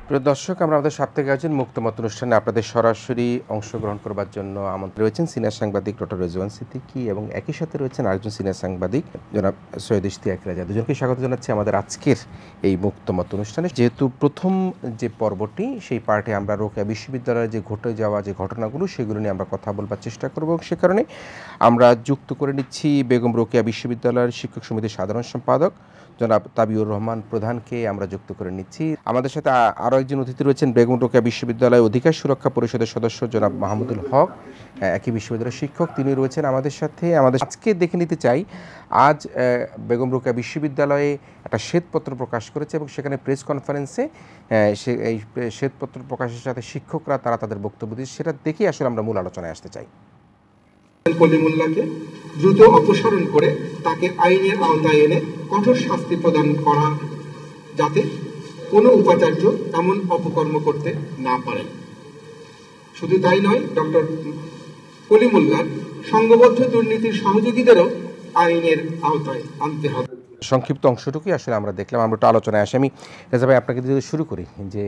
প্রিয় দর্শক, আমরা আমাদের সাপ্তাহিক আয়োজন মুক্তমত অনুষ্ঠানে আপনাদের সরাসরি অংশগ্রহণ করবার জন্য আমন্ত্রণ রয়েছেন সিনিয়র সাংবাদিক ডক্টর রেজওয়ান সিদ্দিকী এবং একই সাথে রয়েছেন আরেকজন সিনিয়র সাংবাদিক জনাব সৈয়দ ইশতিয়াক রাজা। দুজনকে স্বাগত জানাচ্ছি আমাদের আজকের এই মুক্তমত অনুষ্ঠানে। যেহেতু প্রথম যে পর্বটি, সেই পার্টে আমরা রোকেয়া বিশ্ববিদ্যালয়ে যে ঘটে যাওয়া যে ঘটনাগুলো সেগুলো নিয়ে আমরা কথা বলবার চেষ্টা করব এবং সে কারণে আমরা যুক্ত করে নিচ্ছি বেগম রোকেয়া বিশ্ববিদ্যালয়ের শিক্ষক সমিতির সাধারণ সম্পাদক জনাব তাবিউর রহমান প্রধানকে আমরা যুক্ত করে নিচ্ছি। আমাদের সাথে আরও একজন অতিথি রয়েছেন বেগম রোকেয়া বিশ্ববিদ্যালয় অধিকার সুরক্ষা পরিষদের সদস্য জনাব মাহমুদুল হক, একই বিশ্ববিদ্যালয়ের শিক্ষক, তিনি রয়েছেন আমাদের সাথে। আজকে দেখে নিতে চাই, আজ বেগম রোকেয়া বিশ্ববিদ্যালয়ে একটা শ্বেতপত্র প্রকাশ করেছে এবং সেখানে প্রেস কনফারেন্সে এই শ্বেতপত্র প্রকাশের সাথে শিক্ষকরা তারা তাদের বক্তব্য দিয়েছে, সেটা দেখেই আসলে আমরা মূল আলোচনায় আসতে চাই। কলিমুল্লাহকে দ্রুত অপসারণ করে তাকে আইনের আওতায় এনে কঠোর শাস্তি প্রদান করা, যাতে কোনো উপাচার্য এমন অপকর্ম করতে না পারেন। শুধু তাই নয়, ডক্টর কলিমুল্লাহ সংঘবদ্ধ দুর্নীতির সহযোগীদেরও আইনের আওতায় আনতে হবে। সংক্ষিপ্ত অংশটুকুই আসলে আমরা দেখলাম। আমরা একটু আলোচনায় আসি। আমি রেজা ভাই আপনাকে যদি শুরু করি, যে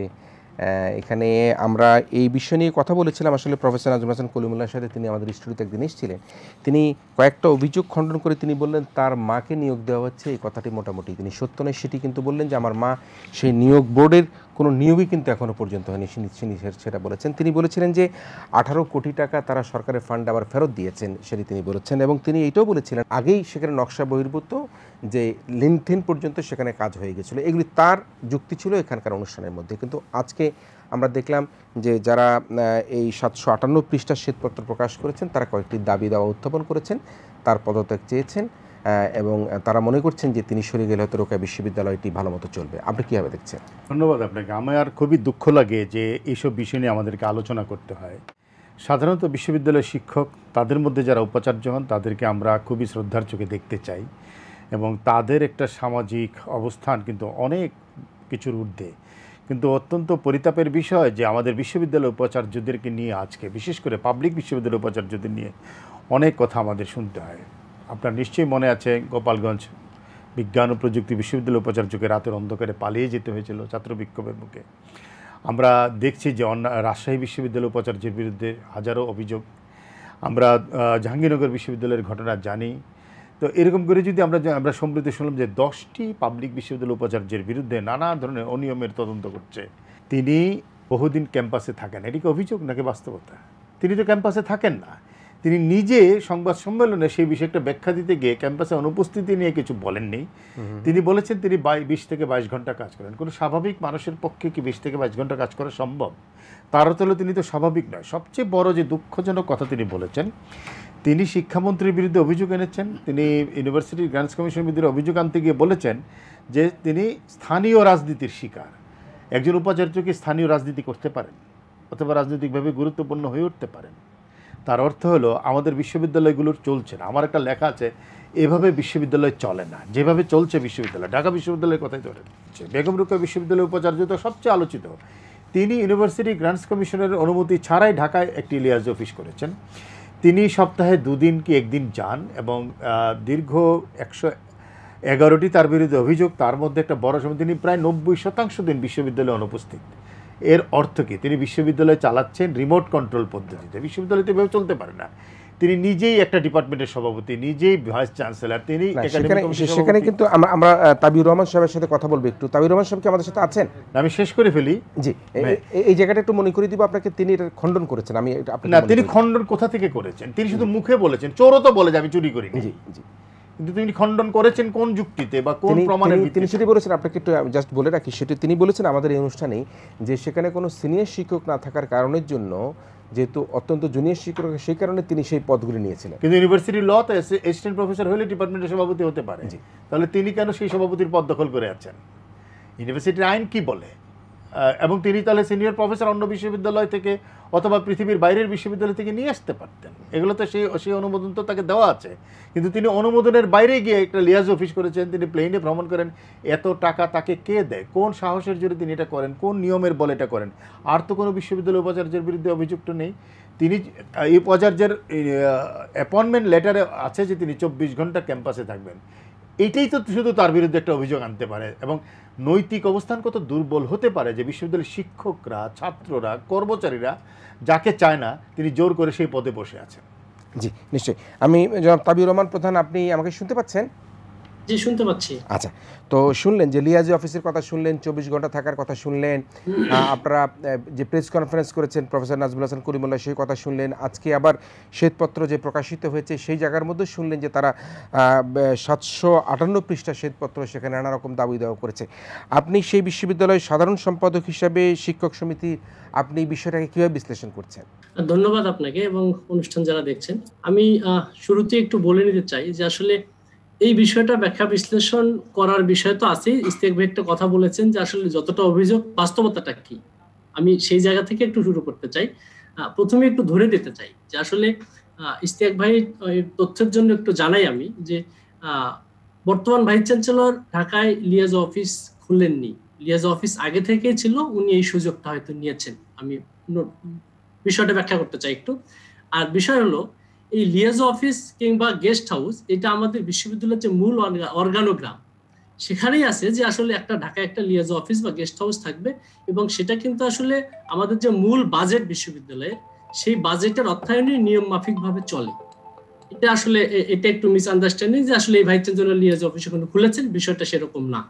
এখানে আমরা এই বিষয় নিয়ে কথা বলেছিলাম আসলে প্রফেসর নাজমুল হাসান কলিমুল্লাহর সাথে। তিনি আমাদের স্টুডিওতে একদিন এসেছিলেন। তিনি কয়েকটা অভিযোগ খণ্ডন করে তিনি বললেন তার মাকে নিয়োগ দেওয়া হচ্ছে, এই কথাটি মোটামুটি তিনি সত্য নয় সেটি কিন্তু বললেন, যে আমার মা সেই নিয়োগ বোর্ডের কোনো নিয়োগই কিন্তু এখনও পর্যন্ত হয়নি, সেটা বলেছেন। তিনি বলেছিলেন যে 18 কোটি টাকা তারা সরকারের ফান্ড আবার ফেরত দিয়েছেন, সেটি তিনি বলেছেন। এবং তিনি এইটাও বলেছিলেন আগেই সেখানে নকশা বহির্ভূত যে লেনথেন পর্যন্ত সেখানে কাজ হয়ে গেছিলো। এগুলি তার যুক্তি ছিল এখানকার অনুষ্ঠানের মধ্যে। কিন্তু আজকে আমরা দেখলাম যে যারা এই 758 পৃষ্ঠার শ্বেতপত্র প্রকাশ করেছেন তারা কয়েকটি দাবি দাওয়া উত্থাপন করেছেন, তার পদত্যাগ চেয়েছেন এবং তারা মনে করছেন যে তিনি সরে গেলে হয়তো রোকেয়া বিশ্ববিদ্যালয়টি ভালো মতো চলবে। আপনি কীভাবে দেখছেন? ধন্যবাদ আপনাকে। আমার খুবই দুঃখ লাগে যে এইসব বিষয় নিয়ে আমাদেরকে আলোচনা করতে হয়। সাধারণত বিশ্ববিদ্যালয়ের শিক্ষক, তাদের মধ্যে যারা উপাচার্য হন তাদেরকে আমরা খুবই শ্রদ্ধার চোখে দেখতে চাই এবং তাদের একটা সামাজিক অবস্থান কিন্তু অনেক কিছুর ঊর্ধ্বে। কিন্তু অত্যন্ত পরিতাপের বিষয় যে আমাদের বিশ্ববিদ্যালয় উপাচার্যদেরকে নিয়ে আজকে, বিশেষ করে পাবলিক বিশ্ববিদ্যালয় উপাচার্যদের নিয়ে অনেক কথা আমাদের শুনতে হয়। আপনার নিশ্চয়ই মনে আছে গোপালগঞ্জ বিজ্ঞান ও প্রযুক্তি বিশ্ববিদ্যালয় উপাচার্যকে রাতের অন্ধকারে পালিয়ে যেতে হয়েছিল ছাত্র বিক্ষোভের মুখে। আমরা দেখছি যে রাজশাহী বিশ্ববিদ্যালয় উপাচার্যের বিরুদ্ধে হাজারো অভিযোগ। আমরা জাহাঙ্গীরনগর বিশ্ববিদ্যালয়ের ঘটনা জানি। তো এরকম করে যদি আমরা সম্প্রতি শুনলাম যে 10টি পাবলিক বিশ্ববিদ্যালয় উপাচার্যের বিরুদ্ধে নানা ধরনের অনিয়মের তদন্ত করছে। তিনি বহুদিন ক্যাম্পাসে থাকেন, এটি কি অভিযোগ নাকি বাস্তবতা? তিনি তো ক্যাম্পাসে থাকেন না। তিনি নিজে সংবাদ সম্মেলনে সেই বিষয়ে একটা ব্যাখ্যা দিতে গিয়ে ক্যাম্পাসে অনুপস্থিতি নিয়ে কিছু বলেননি। তিনি বলেছেন তিনি 20 থেকে 22 ঘন্টা কাজ করেন। কোনো স্বাভাবিক মানুষের পক্ষে কি 20 থেকে 22 ঘন্টা কাজ করা সম্ভব? তার অর্থ তিনি তো স্বাভাবিক নয়। সবচেয়ে বড় যে দুঃখজনক কথা তিনি বলেছেন, তিনি শিক্ষামন্ত্রীর বিরুদ্ধে অভিযোগ এনেছেন। তিনি ইউনিভার্সিটি গ্রান্টস কমিশনের বিরুদ্ধে অভিযোগ আনতে গিয়ে বলেছেন যে তিনি স্থানীয় রাজনীতির শিকার। একজন উপাচার্য কি স্থানীয় রাজনীতি করতে পারেন অথবা রাজনৈতিকভাবে গুরুত্বপূর্ণ হয়ে উঠতে পারেন? তার অর্থ হলো আমাদের বিশ্ববিদ্যালয়গুলোর চলছে না। আমার একটা লেখা আছে, এভাবে বিশ্ববিদ্যালয় চলে না, যেভাবে চলছে বিশ্ববিদ্যালয়। ঢাকা বিশ্ববিদ্যালয়ের কথাই ধরে বেগম রোকেয়া বিশ্ববিদ্যালয় উপাচার্য তো সবচেয়ে আলোচিত। তিনি ইউনিভার্সিটি গ্রান্টস কমিশনের অনুমতি ছাড়াই ঢাকায় একটি লিয়াজ অফিস করেছেন। তিনি সপ্তাহে 2 দিন কি 1 দিন যান এবং দীর্ঘ 111টি তার বিরুদ্ধে অভিযোগ। তার মধ্যে একটা বড় সময় তিনি প্রায় 90% দিন বিশ্ববিদ্যালয়ে অনুপস্থিত। এর অর্থ কি? তিনি বিশ্ববিদ্যালয় চালাচ্ছেন রিমোট কন্ট্রোল পদ্ধতিতে। বিশ্ববিদ্যালয়তে এভাবে চলতে পারে না। তিনি নিজেই একটা ডিপার্টমেন্টের সভাপতি, নিজেই ভাইস চ্যান্সেলর। তিনি সেখানে কিন্তু আমরা তাবিউর রহমান সাহেবের সাথে কথা বলবো একটু। তাবিউর রহমান সাহেব কি আমাদের সাথে আছেন? আমি শেষ করে ফেলি। জি, এই জায়গাটা একটু মনে করে দিব আপনাকে। তিনি এটা খণ্ডন করেছেন। আমি না, তিনি খণ্ডন কোথা থেকে করেছেন? তিনি শুধু মুখে বলেছেন, চোরও তো বলে যে আমি চুরি করি। জি জি, কিন্তু তিনি খণ্ডন করেছেন কোন যুক্তিতে বা কোন প্রমাণের ভিত্তিতে? তিনি সেটি বলেছেন, আপনাকে একটু জাস্ট বলে রাখি, সেটি তিনি বলেছেন আমাদের এই অনুষ্ঠানে, যে সেখানে কোনো সিনিয়র শিক্ষক না থাকার কারণের জন্য, যেহেতু অত্যন্ত জুনিয়র শিক্ষক, সেই কারণে তিনি সেই পদগুলি নিয়েছিলেন। কিন্তু ইউনিভার্সিটি লতে অ্যাসিস্ট্যান্ট প্রফেসর হলে ডিপার্টমেন্টের সভাপতি হতে পারে। তাহলে তিনি কেন সেই সভাপতির পদ দখল করে আছেন? ইউনিভার্সিটির আইন কি বলে? এবং তিনি তাহলে সিনিয়র প্রফেসর অন্য বিশ্ববিদ্যালয় থেকে অথবা পৃথিবীর বাইরের বিশ্ববিদ্যালয় থেকে নিয়ে আসতে পারতেন। এগুলো তো সেই অনুমোদন তো তাকে দেওয়া আছে। কিন্তু তিনি অনুমোদনের বাইরে গিয়ে একটা লিয়াজ অফিস করেছেন, তিনি প্লেনে ভ্রমণ করেন। এত টাকা তাকে কে দেয়? কোন সাহসের জোরে তিনি এটা করেন? কোন নিয়মের বলে এটা করেন? আর তো কোনো বিশ্ববিদ্যালয় উপাচার্যের বিরুদ্ধে অভিযুক্ত নেই। তিনি এই উপাচার্যের অ্যাপয়েন্টমেন্ট লেটারে আছে যে তিনি 24 ঘন্টা ক্যাম্পাসে থাকবেন। এইটাই তো শুধু তার বিরুদ্ধে একটা অভিযোগ আনতে পারে, এবং নৈতিক অবস্থান কত দুর্বল হতে পারে যে বিশ্ববিদ্যালয়ের শিক্ষকরা, ছাত্ররা, কর্মচারীরা যাকে চায় না তিনি জোর করে সেই পদে বসে আছেন। জি নিশ্চয়ই। আমি জনাব তাবিউর রহমান প্রধান, আপনি আমাকে শুনতে পাচ্ছেন? জি, শুনতে পাচ্ছি। আচ্ছা, তো শুনলেন যে লিয়াজি অফিসের কথা শুনলেন, 24 ঘন্টা থাকার কথা শুনলেন, আপনারা যে প্রেস কনফারেন্স করেছেন প্রফেসর নাজমুল হাসান করিমুল্লাহ সেই কথা শুনলেন, আজকে আবার শ্বেতপত্র যে প্রকাশিত হয়েছে সেই জায়গার মধ্যে শুনলেন যে তারা 758 পৃষ্ঠা শ্বেতপত্র, সেখানে নানা রকম দাবি দেওয়া করেছে। আপনি সেই বিশ্ববিদ্যালয়ের সাধারণ সম্পাদক হিসাবে, শিক্ষক সমিতি, আপনি বিষয়টাকে কীভাবে বিশ্লেষণ করছেন? ধন্যবাদ আপনাকে এবং অনুষ্ঠান যারা দেখছেন। আমি শুরুতে একটু বলে নিতে চাই যে আসলে এই বিষয়টা ব্যাখ্যা বিশ্লেষণ করার বিষয় তো আছেই। ইস্তেক ভাই একটা কথা বলেছেন যে আসলে যতটা অভিযোগ বাস্তবতাটা কি, আমি সেই জায়গা থেকে একটু শুরু করতে চাই। প্রথমে একটু ধরে দিতে চাই যে আসলে ইস্তেক ভাই তথ্যের জন্য একটু জানাই আমি যে বর্তমান ভাইস চ্যান্সেলর ঢাকায় লিয়াজ অফিস খুললেননি, লিয়াজ অফিস আগে থেকেই ছিল, উনি এই সুযোগটা হয়তো নিয়েছেন। আমি বিষয়টা ব্যাখ্যা করতে চাই একটু। আর বিষয় হলো এই লিয়াজ অফিস কিংবা গেস্ট হাউস, এটা আমাদের বিশ্ববিদ্যালয়ের যে মূল অর্গানোগ্রাম সেখানেই আছে যে আসলে একটা ঢাকায় একটা লিয়াজ অফিস বা গেস্ট হাউস থাকবে, এবং সেটা কিন্তু আসলে আমাদের যে মূল বাজেট বিশ্ববিদ্যালয়ের সেই বাজেটের অর্থায়নে নিয়ম মাফিক ভাবে চলে। এটা আসলে এটা একটু মিসআন্ডারস্ট্যান্ডিং যে আসলে এই ভাইস চ্যান্সেলর লিয়াজ অফিস এখন খুলেছেন, বিষয়টা সেরকম না।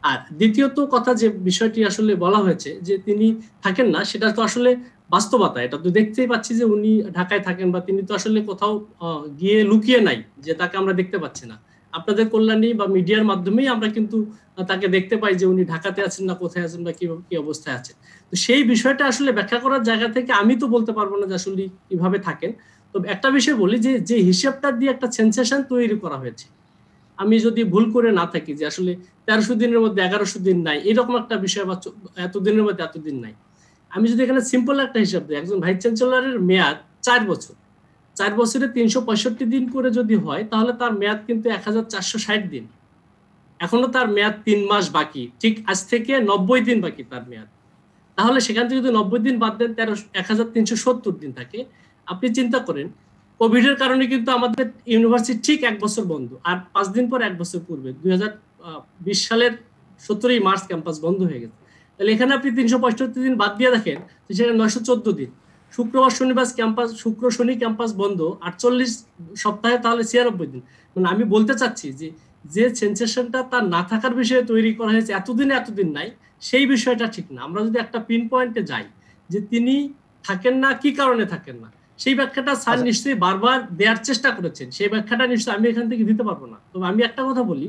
আর দ্বিতীয়ত কথা যে বিষয়টি আসলে বলা হয়েছে যে তিনি থাকেন না, সেটা তো আসলে বাস্তবতা। এটা তো দেখতেই পাচ্ছি যে উনি ঢাকায় থাকেন, বা তিনি তো আসলে কোথাও গিয়ে লুকিয়ে নাই যে তাকে আমরা দেখতে পাচ্ছি না। আপনাদের কল্যাণী বা মিডিয়ার মাধ্যমেই আমরা কিন্তু তাকে দেখতে পাই যে উনি ঢাকাতে আছেন না কোথায় আছেন বা কি অবস্থায় আছেন। তো সেই বিষয়টা আসলে ব্যাখ্যা করার জায়গা থেকে আমি তো বলতে পারবো না যে আসলে কিভাবে থাকেন। তবে একটা বিষয় বলি যে হিসাবটা দিয়ে একটা সেন্সেশন তৈরি করা হয়েছে, আমি যদি ভুল করে না থাকি যে আসলে 1300 দিনের মধ্যে 1100 দিন নাই, এরকম একটা বিষয়, বা এতদিনের মধ্যে এতদিন নাই। আমি যদি এখানে সিম্পল একটা হিসাব দিই, একজন ভাইস চ্যান্সেলরের মেয়াদ 4 বছর, 4 বছরে 365 দিন করে যদি হয় তাহলে তার মেয়াদ কিন্তু 1460 দিন। এখনো তার মেয়াদ 3 মাস বাকি, ঠিক আজ থেকে 90 দিন বাকি তার মেয়াদ। তাহলে সেখান থেকে যদি 90 দিন বাদ দেন 1370 দিন থাকে। আপনি চিন্তা করেন কোভিডের কারণে কিন্তু আমাদের ইউনিভার্সিটি ঠিক 1 বছর বন্ধ, আর 5 দিন পর 1 বছর পূর্বে 2020 সালের 17 মার্চ ক্যাম্পাস বন্ধ হয়ে গেছে। তাহলে এখানে আপনি 365 দিন বাদ দিয়ে দেখেন তো সেখানে 914 দিন। শুক্রবার শনিবার ক্যাম্পাস, শুক্র শনি ক্যাম্পাস বন্ধ, 48 সপ্তাহে তাহলে 96 দিন। মানে আমি বলতে চাচ্ছি যে সেন্সেশনটা তার না থাকার বিষয়ে তৈরি করা হয়েছে, এতদিন নাই, সেই বিষয়টা ঠিক না। আমরা যদি একটা পিন পয়েন্টে যাই যে তিনি থাকেন না, কি কারণে থাকেন না, সেই ব্যাখ্যাটা স্যার নিশ্চয়ই বারবার দেওয়ার চেষ্টা করেছেন, সেই ব্যাখ্যাটা নিশ্চয়ই আমি এখান থেকে দিতে পারবো না। তবে আমি একটা কথা বলি,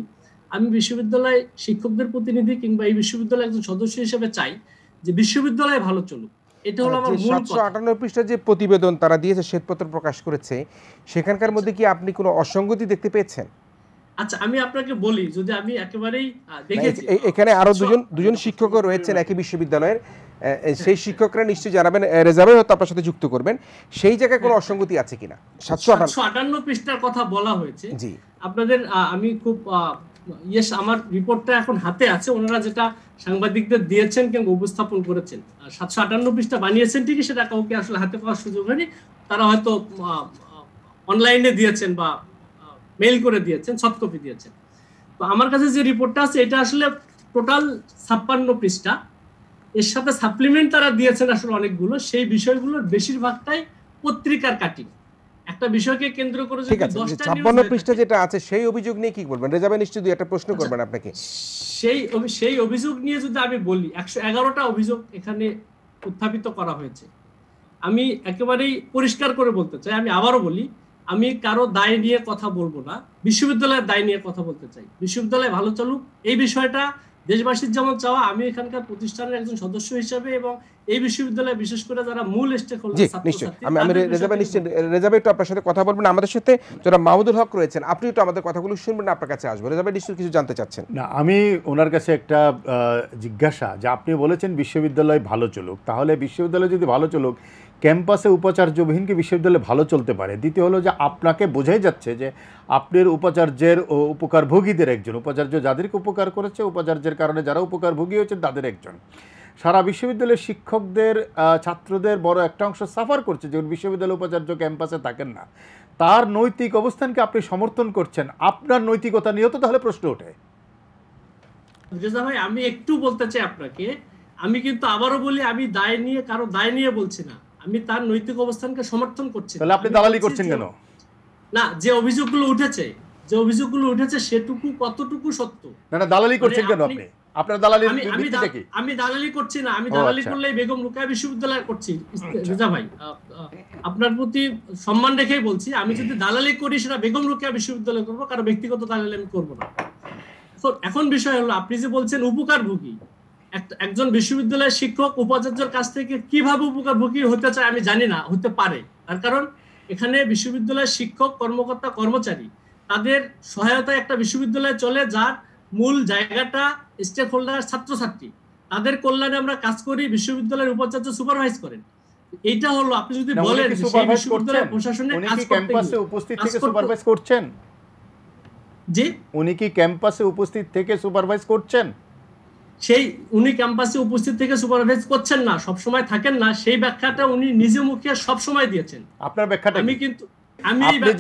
আমি বিশ্ববিদ্যালয় শিক্ষকদের প্রতিনিধি কিংবা এই বিশ্ববিদ্যালয়ের একজন সদস্য হিসেবে চাই যে বিশ্ববিদ্যালয় ভালো চলুক। এটা হলো আমার মূল কথা। 758 পৃষ্ঠার যে প্রতিবেদন তারা দিয়েছে, শ্বেতপত্র প্রকাশ করেছে, সেখানকার মধ্যে কি আপনি কোনো অসঙ্গতি দেখতে পেয়েছেন? আচ্ছা, আমি আপনাকে বলি, যদি আমি একেবারেই দেখেছি, এখানে আরো দুজন শিক্ষকও রয়েছেন একই বিশ্ববিদ্যালয়ের, সেই শিক্ষকরা নিশ্চয়ই জানাবেন, রেজাবে হয়তো আপনার সাথে যুক্ত করবেন, সেই জায়গায় কোনো অসঙ্গতি আছে কিনা। 758 পৃষ্ঠার কথা বলা হয়েছে। জি, আপনাদের আমি খুব আমার রিপোর্টটা এখন হাতে আছে, ওনারা যেটা সাংবাদিকদের দিয়েছেন কিংবা উপস্থাপন করেছেন। 758 পৃষ্ঠা বানিয়েছেন ঠিকই, সেটা কাউকে আসলে হাতে পাওয়ার সুযোগ হয়নি, তারা হয়তো অনলাইনে দিয়েছেন বা মেইল করে দিয়েছেন, সফট কপি দিয়েছেন। তো আমার কাছে যে রিপোর্টটা আছে এটা আসলে টোটাল 56 পৃষ্ঠা, এর সাথে সাপ্লিমেন্ট তারা দিয়েছেন আসলে অনেকগুলো, সেই বিষয়গুলোর বেশিরভাগটাই পত্রিকার কাটিং। একটা বিষয়কে কেন্দ্র করে যদি 10টা 56 পৃষ্ঠা যেটা আছে সেই অভিযোগ নিয়ে কি বলবেন? রেজাবে নিশ্চয়ই একটা প্রশ্ন করবেন আপনাকে। সেই অভিযোগ নিয়ে যদি আমি বলি, 111টা অভিযোগ এখানে উত্থাপিত করা হয়েছে। আমি একেবারেই পরিষ্কার করে বলতে চাই, আমি আবারও বলি, আমি কারো দায় নিয়ে কথা বলবো না, বিশ্ববিদ্যালয়ের দায় নিয়ে কথা বলতে চাই। বিশ্ববিদ্যালয় ভালো চলুক, এই বিষয়টা দেশবাসীর যেমন চাওয়া, আমি এখানকার প্রতিষ্ঠানের একজন সদস্য হিসেবে এবং এই বিশ্ববিদ্যালয়ে বিশেষ করে যারা মূল স্টেক হোল্ডার, আমি রেজাবে একটু আপনার সাথে কথা বলবেন। আমাদের সাথে যারা মাহমুদুল হক রয়েছেন, আপনি একটু আমাদের কথাগুলো শুনবেন, আপনার কাছে আসবো। রেজাবে নিশ্চয়ই কিছু জানতে চাচ্ছেন। না, আমি ওনার কাছে একটা জিজ্ঞাসা, যে আপনি বলেছেন বিশ্ববিদ্যালয় ভালো চলুক, তাহলে বিশ্ববিদ্যালয় যদি ভালো চলুক, ক্যাম্পাসে উপাচার্যবিহীন কি বিশ্ববিদ্যালয় ভালো চলতে পারে? দ্বিতীয় হলো যে আপনাকে বোঝাই যাচ্ছে যে আপনার উপাচার্যের ও উপকারভোগীদের একজন, উপাচার্য যাদেরকে উপকার করেছে, উপাচার্যের কারণে যারা উপকারভোগী হয়েছেন তাদের একজন। সারা বিশ্ববিদ্যালয়ের শিক্ষকদের, ছাত্রদের বড় একটা অংশ সাফার করছে যে বিশ্ববিদ্যালয় উপাচার্য ক্যাম্পাসে থাকেন না। তার নৈতিক অবস্থানকে আপনি সমর্থন করছেন, আপনার নৈতিকতা নিয়েও তো তাহলে প্রশ্ন ওঠে। রেজা ভাই, আমি একটু বলতে চাই আপনাকে, আমি কিন্তু আবারও বলি, আমি কারো দায় নিয়ে বলছি না, আমি তার নৈতিক অবস্থানকে সমর্থন করছি। তাহলে আপনি দালালি করছেন কেন? না, যে অভিযোগগুলো উঠেছে সেটুকু কতটুকু সত্য। না, দালালি করছেন কেন আপনি? আপনার দালালির ভিত্তিটা কি? আমি দালালি করছি না, আমি দালালি করলেই বেগম রোকেয়া বিশ্ববিদ্যালয় করছি। রেজা ভাই, আপনার প্রতি সম্মান রেখেই বলছি, আমি যদি দালালি করি সেটা বেগম রোকেয়া বিশ্ববিদ্যালয় করবো, কারণ ব্যক্তিগত দালালি আমি করবো না। এখন বিষয় হলো, আপনি যে বলছেন উপকারভোগী, একজন বিশ্ববিদ্যালয়ের শিক্ষক উপাচার্যের কাছ থেকে কিভাবে উপকারভোগী হতে চায় আমি জানি না, হতে পারে। তার কারণ এখানে বিশ্ববিদ্যালয়ের শিক্ষক, কর্মকর্তা, কর্মচারী, তাদের সহায়তায় একটা বিশ্ববিদ্যালয় চলে, যার মূল জায়গাটা স্টেক হোল্ডার ছাত্রছাত্রী, তাদের কল্যাণে আমরা কাজ করি। বিশ্ববিদ্যালয়ের উপাচার্য সুপারভাইজ করেন। এইটা হলো, আপনি যদি বলেন বিশ্ববিদ্যালয়ের প্রশাসনে কাজ করতে ক্যাম্পাসে উপস্থিত থেকে সুপারভাইজ করছেন, জি, উনি কি ক্যাম্পাসে উপস্থিত থেকে সুপারভাইজ করছেন? উনি ক্যাম্পাসে উপস্থিত থেকে সুপারভাইজ করছেন না, সব সময় থাকেন না, সেই ব্যাখ্যাটা উনি নিজে মুখে সব সময় দিয়েছেন। আপনার ব্যাখ্যাটা? আমি কিন্তু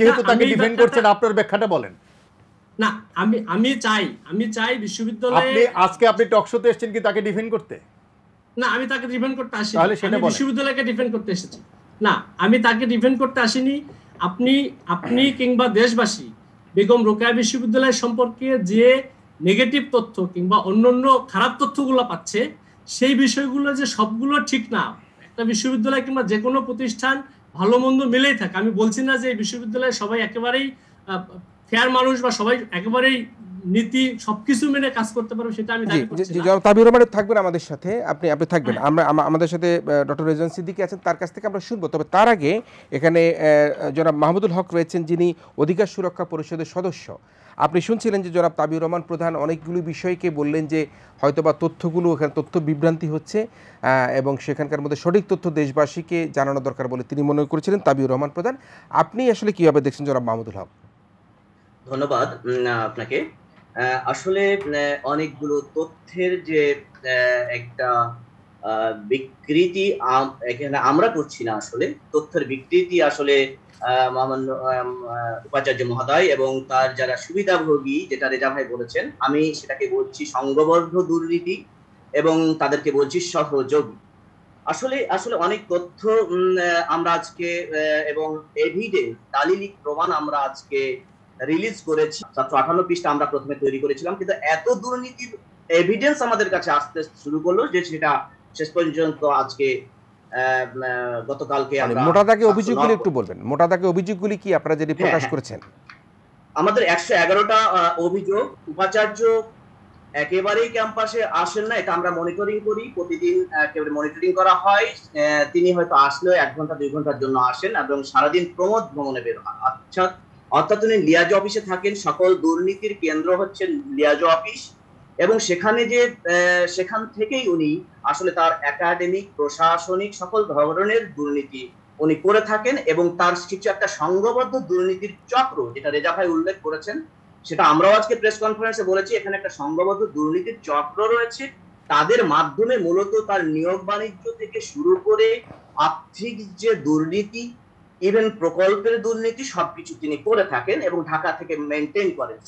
যেহেতু তাকে ডিফেন্ড করছেন, আপনার ব্যাখ্যাটা বলেন না। আমি চাই বিশ্ববিদ্যালয়ে, আজকে আপনি টক শোতে এসেছেন কি তাকে ডিফেন্ড করতে? না, আমি তাকে ডিফেন্ড করতে আসিনি, আমি বিশ্ববিদ্যালয়কে ডিফেন্ড করতে এসেছি। না, আমি তাকে ডিফেন্ড করতে আসিনি। আপনি কিংবা দেশবাসী বেগম রোকেয়া বিশ্ববিদ্যালয় সম্পর্কে যে নেগেটিভ তথ্য কিংবা অন্যান্য খারাপ তথ্যগুলো পাচ্ছে, সেই বিষয়গুলো যে সবগুলো ঠিক না। একটা বিশ্ববিদ্যালয় কিংবা যে কোনো প্রতিষ্ঠান ভালো মন্দ মিলেই থাকে। আমি বলছি না যে এই বিশ্ববিদ্যালয়ে সবাই একেবারেই ফেয়ার মানুষ বা সবাই একেবারেই নীতি সবকিছু মেনে কাজ করতে পারবে, সেটা আমি দাবি করছি না। তাবিউর রহমান থাকবেন আমাদের সাথে, আপনি থাকবেন। আমাদের সাথে ডক্টর রেজওয়ান সিদ্দিকী আছেন, তার কাছ থেকে আমরা শুনবো। তবে তার আগে এখানে জনাব মাহমুদুল হক রয়েছেন, যিনি অধিকার সুরক্ষা পরিষদের সদস্য। আপনি শুনছিলেন যে জনাব তাবিউর রহমান প্রধান অনেকগুলো বিষয়কে বললেন যে হয়তোবা তথ্যগুলো এখানে তথ্য বিভ্রান্তি হচ্ছে, এবং সেখানকার মধ্যে সঠিক তথ্য দেশবাসীকে জানানো দরকার বলে তিনি মনে করেছিলেন। তাবিউর রহমান প্রধান, আপনি আসলে কিভাবে দেখছেন জনাব মাহমুদুল হক? ধন্যবাদ আপনাকে। আসলে অনেকগুলো তথ্যের যে একটা বিকৃতি এখানে আমরা করছি না, আসলে তথ্যের বিকৃতি আসলে উপাচার্য মহোদয় এবং তার যারা সুবিধাভোগী, যেটা রেজা ভাই বলেছেন, আমি সেটাকে বলছি সংঘবদ্ধ দুর্নীতি এবং তাদেরকে বলছি সহযোগী। আসলে অনেক তথ্য আমরা আজকে এবং এভিডেন্স, দালিলিক প্রমাণ আমরা আজকে রিলিজ করেছি। 758 পৃষ্ঠা আমরা প্রথমে তৈরি করেছিলাম, কিন্তু এত দুর্নীতির এভিডেন্স আমাদের কাছে আসতে শুরু করলো যে সেটা শেষ পর্যন্ত আজকে গতকালকে আমরা মোটা দাগে অভিযোগগুলি একটু বলবেন। মোটা দাগে অভিযোগগুলি কি আপনারা যেটি প্রকাশ করেছেন? আমাদের 111টা অভিযোগ। উপাচার্য একেবারেই ক্যাম্পাসে আসেন না, এটা আমরা মনিটরিং করি, প্রতিদিন একেবারে মনিটরিং করা হয়। তিনি হয়তো আসলেও 1 ঘন্টা 2 ঘন্টার জন্য আসেন এবং সারাদিন প্রমোদ ভ্রমণে বের হন। অর্থাৎ উনি লিয়াজো অফিসে থাকেন। সকল দুর্নীতির কেন্দ্র হচ্ছে লিয়াজো অফিস, এবং সেখান থেকেই উনি আসলে তার একাডেমিক, প্রশাসনিক সকল ধরনের দুর্নীতি উনি করে থাকেন, এবং তার কিছু একটা সংঘবদ্ধ দুর্নীতির চক্র, যেটা রেজা ভাই উল্লেখ করেছেন, সেটা আমরাও আজকে প্রেস কনফারেন্সে বলেছি। এখানে একটা সংঘবদ্ধ দুর্নীতির চক্র রয়েছে, তাদের মাধ্যমে মূলত তার নিয়োগ বাণিজ্য থেকে শুরু করে আর্থিক যে দুর্নীতি, ইভেন প্রকল্পের দুর্নীতি, সবকিছু তিনি করে থাকেন এবং ঢাকা থেকে মেনটেন করেন।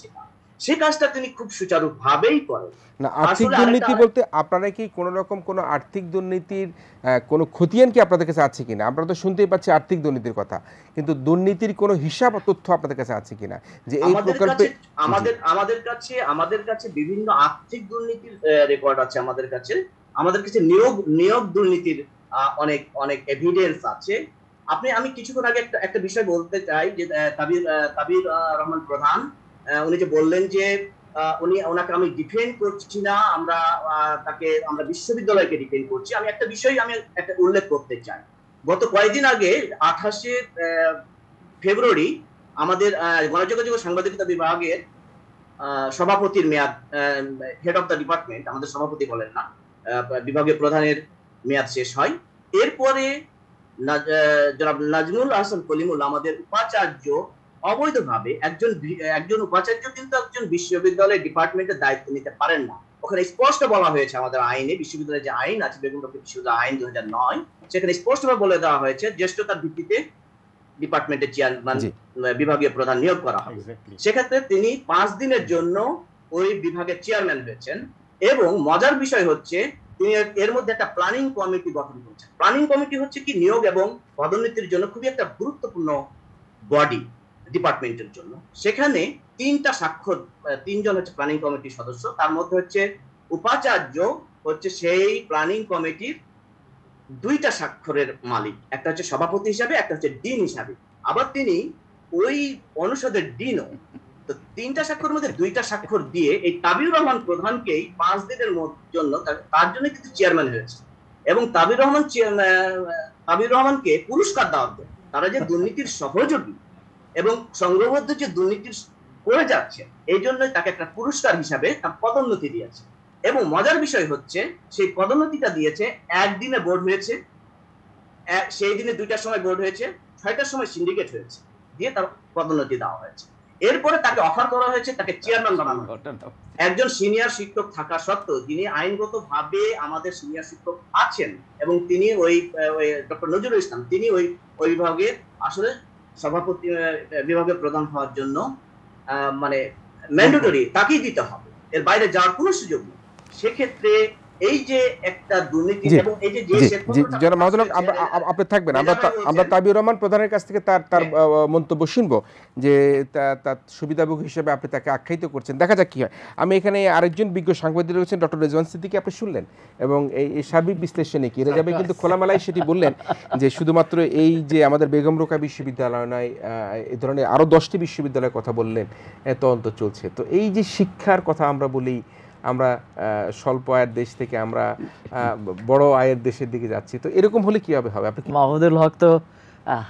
সে কাজটা তিনি খুব সুচারুভাবেই করেন। না, আর্থিক দুর্নীতি বলতে আপনারা কি কোনো রকম কোনো আর্থিক দুর্নীতির কোনো খতিয়ান কি আপনাদের কাছে আছে কিনা? আমরা তো শুনতেই পাচ্ছি আর্থিক দুর্নীতির কথা, কিন্তু দুর্নীতির কোনো হিসাব তথ্য আপনাদের কাছে আছে কিনা যে এই প্রকল্পে? আমাদের কাছে বিভিন্ন আর্থিক দুর্নীতির রেকর্ড আছে। আমাদের কাছে নিয়োগ দুর্নীতির অনেক এভিডেন্স আছে। আমি কিছুক্ষণ আগে একটা বিষয় বলতে চাই, যে তাবির রহমান প্রধান উনি যে বললেন যে ওনাকে আমি ডিফেন্ড করছি না, আমরা বিশ্ববিদ্যালয়কে ডিফেন্ড করছি। আমি একটা বিষয় উল্লেখ করতে চাই। গত কয়েকদিন আগে 28 ফেব্রুয়ারি আমাদের গণযোগাযোগ ও সাংবাদিকতা বিভাগের সভাপতির মেয়াদ, হেড অফ দ্য ডিপার্টমেন্ট, আমাদের সভাপতি বলেন না, বিভাগীয় প্রধানের মেয়াদ শেষ হয়। এরপরে জনাব নাজমুল হাসান কলিমুল, আমাদের উপাচার্য, অবৈধভাবে একজন উপাচার্য কিন্তু একজন বিশ্ববিদ্যালয়ের ডিপার্টমেন্টের দায়িত্ব নিতে পারেন না। ওখানে স্পষ্ট বলা হয়েছে, আমাদের আইনে, বিশ্ববিদ্যালয়ের যে আইন আছে, বেগম রোকেয়া বিশ্ববিদ্যালয় আইন 2009, সেখানে স্পষ্টভাবে বলে দেওয়া হয়েছে জ্যেষ্ঠতার ভিত্তিতে ডিপার্টমেন্টের চেয়ারম্যান বিভাগীয় প্রধান নিয়োগ করা হবে। সেক্ষেত্রে তিনি 5 দিনের জন্য ওই বিভাগের চেয়ারম্যান হয়েছেন। এবং মজার বিষয় হচ্ছে তিনি এর মধ্যে একটা প্ল্যানিং কমিটি গঠন করেছেন। প্ল্যানিং কমিটি হচ্ছে কি নিয়োগ এবং পদোন্নতির জন্য খুবই একটা গুরুত্বপূর্ণ বডি ডিপার্টমেন্টের জন্য। সেখানে 3টা স্বাক্ষর, 3 জন হচ্ছে প্ল্যানিং কমিটির সদস্য, তার মধ্যে হচ্ছে উপাচার্য হচ্ছে সেই প্ল্যানিং কমিটির 2টা স্বাক্ষরের মালিক, একটা হচ্ছে সভাপতি হিসাবে, একটা হচ্ছে ডিন হিসাবে, আবার তিনি ওই অনুষদের ডিনও। তো 3টা স্বাক্ষরের মধ্যে 2টা স্বাক্ষর দিয়ে এই তাবিউর রহমান প্রধানকেই 5 দিনের জন্য তার জন্য কিন্তু চেয়ারম্যান হয়েছে। এবং তাবিউর রহমানকে পুরস্কার দেওয়া হতো, তারা যে দুর্নীতির সহযোগী এবং সংঘবদ্ধ যে দুর্নীতির করে যাচ্ছে, এই জন্যই তাকে একটা পুরস্কার হিসাবে তার পদোন্নতি দিয়েছে। এবং মজার বিষয় হচ্ছে সেই পদোন্নতিটা দিয়েছে একদিনে বোর্ড হয়েছে, সেই দিনে 2টার সময় বোর্ড হয়েছে, 6টার সময় সিন্ডিকেট হয়েছে, দিয়ে তার পদোন্নতি দেওয়া হয়েছে। এরপরে তাকে অফার করা হয়েছে তাকে চেয়ারম্যান বানানো। একজন সিনিয়র শিক্ষক থাকা সত্ত্বেও, যিনি আইনগতভাবে আমাদের সিনিয়র শিক্ষক আছেন এবং তিনি ওই ডক্টর নজরুল ইসলাম, তিনি ওই বিভাগের আসলে সভাপতি, বিভাগের প্রধান হওয়ার জন্য মানে ম্যান্ডেটরি তাকেই দিতে হবে, এর বাইরে যাওয়ার কোনো সুযোগ নেই। সেক্ষেত্রে এই যে একটা দুর্নীতি এবং এই যে জনাব মাহমুদুল হক, আপনি থাকবেন, আমরা তাবিউর রহমান প্রধানের কাছ থেকে তার মন্তব্য শুনবো যে তার সুবিধাভোগী হিসেবে আপনি তাকে আখ্যায়িত করছেন। দেখা যাক কি হয়। আমি এখানে আরেকজন বিজ্ঞ সাংবাদিক রয়েছেন, ডক্টর রেজওয়ান সিদ্দিকী, আপনি শুনলেন এবং এই সার্বিক বিশ্লেষণে কি রেজা ভাই কিন্তু খোলামেলায় সেটি বললেন যে শুধুমাত্র এই যে আমাদের বেগম রোকেয়া বিশ্ববিদ্যালয় নয়, এই ধরনের আরও 10টি বিশ্ববিদ্যালয়ের কথা বললেন, তদন্ত চলছে। তো এই যে শিক্ষার কথা আমরা বলি, আমরা স্বল্প আয়ের দেশ থেকে আমরা বড় আয়ের দেশের দিকে যাচ্ছি, তো এরকম হলে কীভাবে হবে? আপনি মাহমুদুল হক তো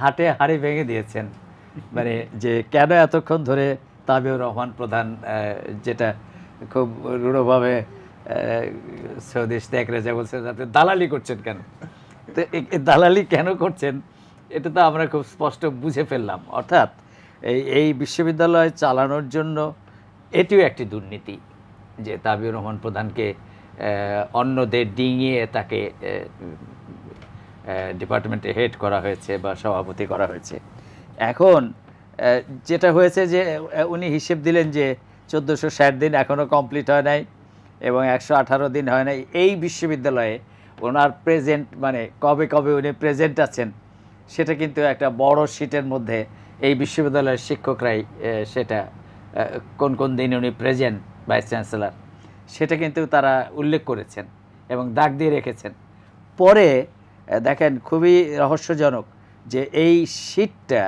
হাটে হাড়ি ভেঙে দিয়েছেন, মানে যে কেন এতক্ষণ ধরে তাবিউর রহমান প্রধান, যেটা খুব রূঢ়ভাবে সৌদি ইশতিয়াক রেজা বলছেন, আপনি দালালি করছেন কেন? তো দালালি কেন করছেন এটা তো আমরা খুব স্পষ্ট বুঝে ফেললাম। অর্থাৎ এই বিশ্ববিদ্যালয় চালানোর জন্য এটিও একটি দুর্নীতি যে তাবিউর রহমান প্রধানকে অন্যদের ডিঙিয়ে তাকে ডিপার্টমেন্টে হেড করা হয়েছে বা সভাপতি করা হয়েছে। এখন যেটা হয়েছে যে উনি হিসেব দিলেন যে 1460 দিন এখনও কমপ্লিট হয় নাই এবং 118 দিন হয় নাই। এই বিশ্ববিদ্যালয়ে ওনার প্রেজেন্ট, মানে কবে কবে উনি প্রেজেন্ট আছেন, সেটা কিন্তু একটা বড় শিটের মধ্যে এই বিশ্ববিদ্যালয়ের শিক্ষকরাই সেটা কোন কোন দিন উনি প্রেজেন্ট ভাইস চ্যান্সেলর, সেটা কিন্তু তারা উল্লেখ করেছেন এবং দাগ দিয়ে রেখেছেন। পরে দেখেন খুবই রহস্যজনক যে এই শিটটা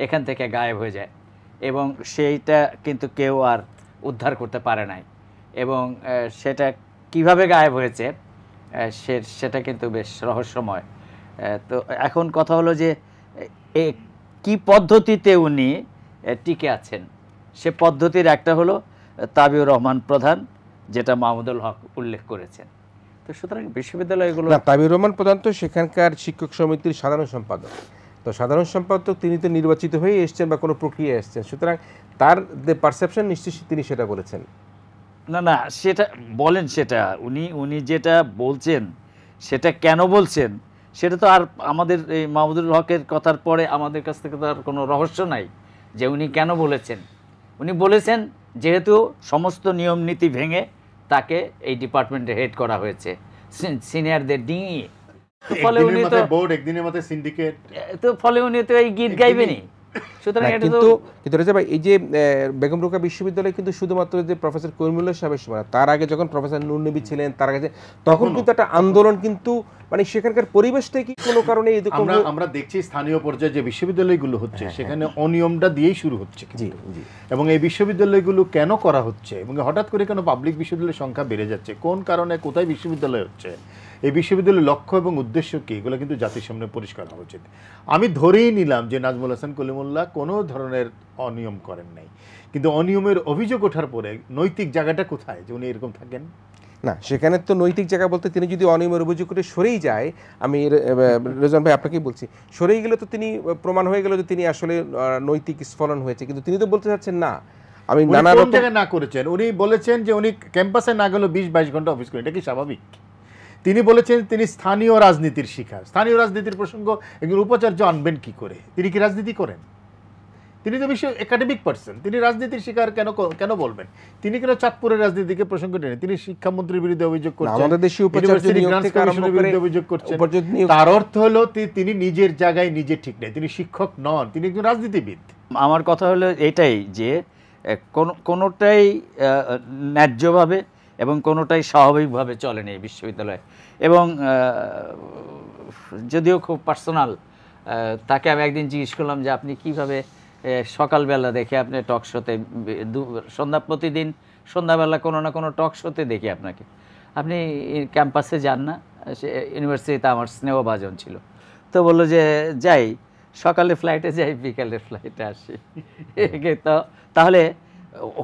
এখান থেকে গায়েব হয়ে যায় এবং সেইটা কিন্তু কেউ আর উদ্ধার করতে পারে নাই। এবং সেটা কিভাবে গায়েব হয়েছে সেটা কিন্তু বেশ রহস্যময়। তো এখন কথা হলো যে কি পদ্ধতিতে উনি টিকে আছেন, সে পদ্ধতির একটা হলো তাবিউর রহমান প্রধান, যেটা মাহমুদুল হক উল্লেখ করেছেন। তো সুতরাং বিশ্ববিদ্যালয়গুলো, তাবিউর রহমান প্রধান তো সেখানকার শিক্ষক সমিতির সাধারণ সম্পাদক, তো সাধারণ সম্পাদক তিনি তো নির্বাচিত হয়ে এসছেন বা কোনো প্রক্রিয়া এসছেন, সুতরাং তার যে পারসেপশন নিশ্চয়ই তিনি সেটা বলেছেন। না সেটা বলেন, সেটা উনি যেটা বলছেন সেটা কেন বলছেন সেটা তো আর আমাদের এই মাহমুদুল হকের কথার পরে আমাদের কাছ থেকে তো আর কোনো রহস্য নাই যে উনি কেন বলেছেন। উনি বলেছেন যেহেতু সমস্ত নিয়ম নীতি ভেঙে তাকে এই ডিপার্টমেন্টে হেড করা হয়েছে সিনিয়রদের ডিঙিয়ে, ফলে উনি তো বোর্ড একদিনের মধ্যে সিন্ডিকেট, তো ফলে উনি তো এই গীত গাইবেনই। সুতরাং এটা কিন্তু রেজা ভাই, এই যে বেগম রোকেয়া বিশ্ববিদ্যালয় কিন্তু শুধুমাত্র যে প্রফেসর করিমুল্লাহ সাহেবের সময়, তার আগে যখন প্রফেসর নূর নবী ছিলেন, তার আগে তখন কিন্তু একটা আন্দোলন, কিন্তু মানে সেখানকার পরিবেশটা কি কোনো কারণে এরকম আমরা দেখছি স্থানীয় পর্যায়ে যে বিশ্ববিদ্যালয়গুলো হচ্ছে সেখানে অনিয়মটা দিয়েই শুরু হচ্ছে। এবং এই বিশ্ববিদ্যালয়গুলো কেন করা হচ্ছে এবং হঠাৎ করে কেন পাবলিক বিশ্ববিদ্যালয়ের সংখ্যা বেড়ে যাচ্ছে, কোন কারণে, কোথায় বিশ্ববিদ্যালয় হচ্ছে, এই বিশ্ববিদ্যালয়ের লক্ষ্য এবং উদ্দেশ্য কী, এগুলো কিন্তু জাতির সামনে পরিষ্কার হওয়া উচিত। আমি ধরেই নিলাম যে নাজমুল হাসান কলিমুল্লাহ কোনো ধরনের অনিয়ম করেন নাই, কিন্তু অনিয়মের অভিযোগ ওঠার পরে নৈতিক জায়গাটা কোথায় যে উনি এরকম থাকেন? না, সেখানে তো নৈতিক জায়গা বলতে তিনি যদি অনিয়মের অভিযোগ করে সরেই যায়, আমি রেজওয়ান ভাই আপনাকেই বলছি, সরেই গেলে তো তিনি প্রমাণ হয়ে গেল যে তিনি আসলে নৈতিক স্ফলন হয়েছে, কিন্তু তিনি তো বলতে চাচ্ছেন না আমি নানা রকম জায়গায় না করেছেন। উনি বলেছেন যে উনি ক্যাম্পাসে না গেলেও 20-22 ঘন্টা অফিস করেন, এটা কি স্বাভাবিক? তিনি বলেছেন তিনি স্থানীয় রাজনীতির শিকার। স্থানীয় রাজনীতির প্রসঙ্গ এগুলো উপাচার্য আনবেন কি করে? তিনি কি রাজনীতি করেন? তিনি তো বিশ্ব একাডেমিক পার্সন, তিনি রাজনীতির শিকার কেন বলবেন? তিনি কেন চাঁদপুরের রাজনীতিকে প্রসঙ্গ টেনে তিনি শিক্ষামন্ত্রীর বিরুদ্ধে অভিযোগ করছেন, আমাদের দেশীয় উপাচার্য নিয়োগ থেকে আরম্ভ করে বিরুদ্ধে অভিযোগ করছেন। তার অর্থ হলো তিনি নিজের জায়গায় নিজে ঠিক নেই, তিনি শিক্ষক নন, তিনি একজন রাজনীতিবিদ। আমার কথা হলো এটাই যে কোনোটাই ন্যায্যভাবে এবং কোনোটাই স্বাভাবিকভাবে চলেনি এই বিশ্ববিদ্যালয়ে। এবং যদিও খুব পার্সোনাল, তাকে আমি একদিন জিজ্ঞেস করলাম যে আপনি কিভাবে সকালবেলা দেখে আপনি টক শোতে, প্রতিদিন সন্ধ্যাবেলা কোনো না কোনো টক শোতে দেখি আপনাকে, আপনি ক্যাম্পাসে যান না? ইউনিভার্সিটিতে আমার স্নেহভাজন ছিল, তো বললো যে যাই, সকালে ফ্লাইটে যাই, বিকালে ফ্লাইটে আসি। তো তাহলে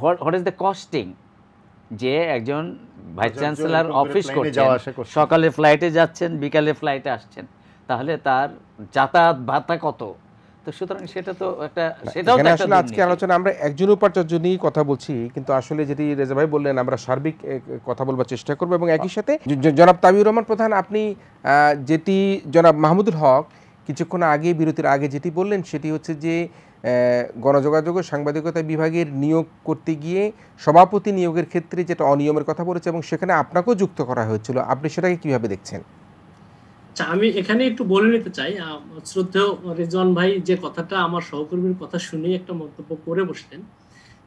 হোয়াট ইজ দ্য কস্টিং যে একজন ভাইস চ্যান্সেলর অফিস করছেন, সকালে ফ্লাইটে যাচ্ছেন, বিকালে ফ্লাইটে আসছেন, তাহলে তার যাতায়াত ভাতা কত? তো সুতরাং সেটা তো একটা, সেটাও তো আসলে আজকে আলোচনা আমরা একজন উপাচার্য নিয়ে কথা বলছি, কিন্তু আসলে যেটি রেজা ভাই বললেন আমরা সার্বিক কথা বলবার চেষ্টা করব। এবং একই সাথে জনাব তাবিউর রহমান প্রধান, আপনি যেটি জনাব মাহমুদুল হক কিছুক্ষণ আগে বিরতির আগে যেটি বললেন সেটি হচ্ছে যে গণযোগাযোগ ও সাংবাদিকতা বিভাগের নিয়োগ করতে গিয়ে সভাপতি নিয়োগের ক্ষেত্রে যেটা অনিয়মের কথা বলেছে এবং সেখানে আপনাকেও যুক্ত করা হয়েছিল, আপনি সেটাকে কিভাবে দেখছেন? আমি এখানে একটু বলে নিতে চাই, শ্রদ্ধেয় রেজওয়ান ভাই যে কথাটা আমার সহকর্মীর কথা শুনে একটা মন্তব্য করে বসলেন,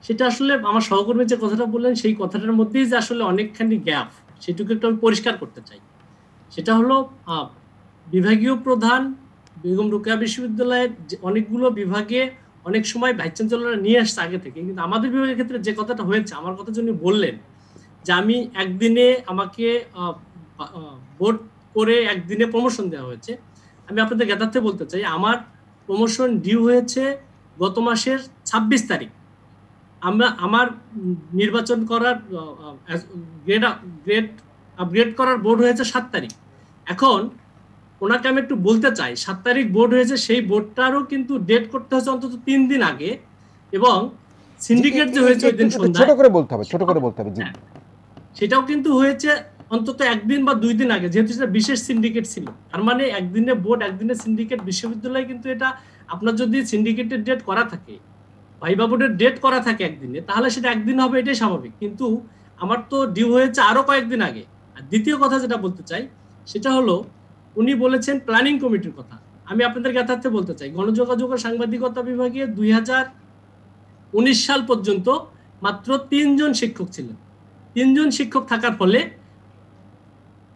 সেটা আসলে আমার সহকর্মী যে কথাটা বললেন সেই কথাটার মধ্যেই যে আসলে অনেকখানি গ্যাপ, সেটুকু একটু আমি পরিষ্কার করতে চাই। সেটা হলো বিভাগীয় প্রধান বেগম রোকেয়া বিশ্ববিদ্যালয়ের অনেকগুলো বিভাগে অনেক সময় ভাইস চ্যান্সেলররা নিয়ে আসছে আগে থেকে, কিন্তু আমাদের বিভাগের ক্ষেত্রে যে কথাটা হয়েছে, আমার কথা যিনি বললেন যে আমি একদিনে আমাকে ভোট করে একদিনে প্রমোশন দেওয়া হয়েছে, আমি আপনাদের জ্ঞাতার্থে বলতে চাই আমার প্রমোশন ডিউ হয়েছে গত মাসের 26 তারিখ। আমার নির্বাচন করার গ্রেড আপগ্রেড করার বোর্ড হয়েছে 7 তারিখ। এখন ওনাকে আমি একটু বলতে চাই, 7 তারিখ বোর্ড হয়েছে, সেই বোর্ডটারও কিন্তু ডেট করতে হচ্ছে অন্তত 3 দিন আগে, এবং সিন্ডিকেট যে হয়েছে ওই দিন সন্ধ্যায়, ছোট করে বলতে হবে জি, সেটাও কিন্তু হয়েছে অন্তত 1 দিন বা 2 দিন আগে, যেহেতু সেটা বিশেষ সিন্ডিকেট ছিল। তার মানে একদিনে বোর্ড, একদিনে সিন্ডিকেট। বিশ্ববিদ্যালয়ে কিন্তু এটা আপনার যদি সিন্ডিকেটের ডেট করা থাকে, ভাইবা বোর্ডের ডেট করা থাকে একদিনে, তাহলে সেটা একদিন হবে, এটাই স্বাভাবিক। কিন্তু আমার তো ডিউ হয়েছে আরো কয়েকদিন আগে। আর দ্বিতীয় কথা যেটা বলতে চাই সেটা হলো, উনি বলেছেন প্ল্যানিং কমিটির কথা। আমি আপনাদের জ্ঞাতার্থে বলতে চাই, গণযোগাযোগ ও সাংবাদিকতা বিভাগে 2019 সাল পর্যন্ত মাত্র 3 জন শিক্ষক ছিলেন। 3 জন শিক্ষক থাকার ফলে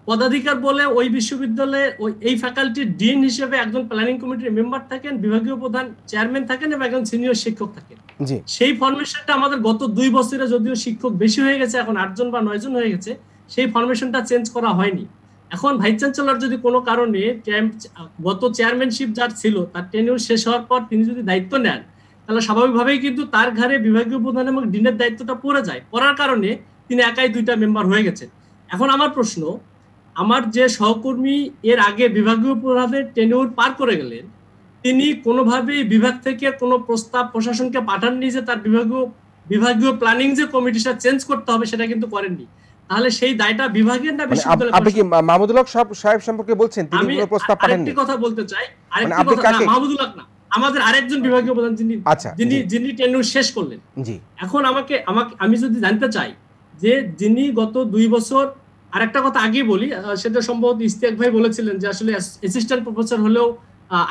পদাধিকার বলে ওই বিশ্ববিদ্যালয়ে এই ফ্যাকাল্টির ডিন হিসেবে একজন প্ল্যানিং কমিটির মেম্বার থাকেন, বিভাগীয় প্রধান চেয়ারম্যান থাকেন এবং একজন সিনিয়র শিক্ষক থাকেন। সেই ফরমেশনটা আমাদের গত 2 বছরে, যদিও শিক্ষক বেশি হয়ে গেছে, এখন 8 জন বা 9 জন হয়ে গেছে, সেই ফরমেশনটা চেঞ্জ করা হয়নি। এখন ভাইস চ্যান্সেলর যদি কোনো কারণে গত চেয়ারম্যানশিপ যার ছিল তার টেনিউর শেষ হওয়ার পর তিনি যদি দায়িত্ব নেন, তাহলে স্বাভাবিকভাবেই কিন্তু তার ঘাড়ে বিভাগীয় প্রধান এবং ডিনের দায়িত্বটা পড়ে যায়। পড়ার কারণে তিনি একাই 2টা মেম্বার হয়ে গেছেন। এখন আমার প্রশ্ন, আমার যে সহকর্মী এর আগে বিভাগীয় প্রধানের টেনিউর পার করে গেলেন, তিনি কোনোভাবেই বিভাগ থেকে কোনো প্রস্তাব প্রশাসনকে পাঠাননি যে তার বিভাগীয় প্ল্যানিং যে কমিটিটা চেঞ্জ করতে হবে, সেটা কিন্তু করেননি। তাহলে সেই দায়টা বিভাগের না বিশ্ববিদ্যালয়ের? আপনি কি মাহমুদুল হক সাহেব সম্পর্কে বলছেন তিনি কোনো প্রস্তাব পাঠাননি? আরেকটি কথা বলতে চাই, আরেকটি কথা, মাহমুদুল হক না, আমাদের আরেকজন বিভাগীয় প্রধান যিনি টেনিউর শেষ করলেন। জি, এখন আমি যদি জানতে চাই যে যিনি গত 2 বছর, আরেকটা কথা আগেই বলি, সেটা সম্ভবত ইস্তিয়াক ভাই বলেছিলেন যে আসলে অ্যাসিস্ট্যান্ট প্রফেসর হলেও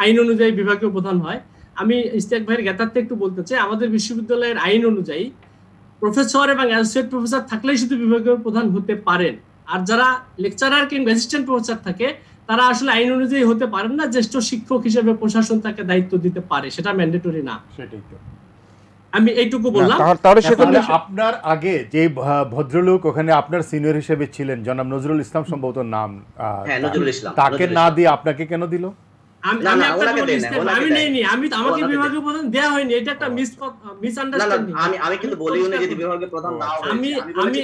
আইন অনুযায়ী বিভাগীয় প্রধান হয়। আমি ইস্তিয়াক ভাইয়ের জ্ঞাতার্থে একটু বলতে চাই, আমাদের বিশ্ববিদ্যালয়ের আইন অনুযায়ী প্রফেসর এবং অ্যাসোসিয়েট প্রফেসর থাকলেই শুধু বিভাগীয় প্রধান হতে পারেন, আর যারা লেকচারার কিংবা অ্যাসিস্ট্যান্ট প্রফেসর থাকে তারা আসলে আইন অনুযায়ী হতে পারেন না। জ্যেষ্ঠ শিক্ষক হিসেবে প্রশাসন তাকে দায়িত্ব দিতে পারে, সেটা ম্যান্ডেটরি না। সেটাই তো আমি এইটুকু বললাম। আপনার আগে যে ভদ্রলোক ওখানে আপনার সিনিয়র হিসেবে ছিলেন, জনাব নজরুল ইসলাম সম্ভবত নাম, তাকে না দিয়ে আপনাকে কেন দিল? আমি বিভাগীয় প্রধান দেয়া হয়নি, এটা একটা মিসআন্ডারস্ট্যান্ডিং। আমি কিন্তু বলিনি যে বিভাগীয় প্রধান নাও হয়েছে। আমি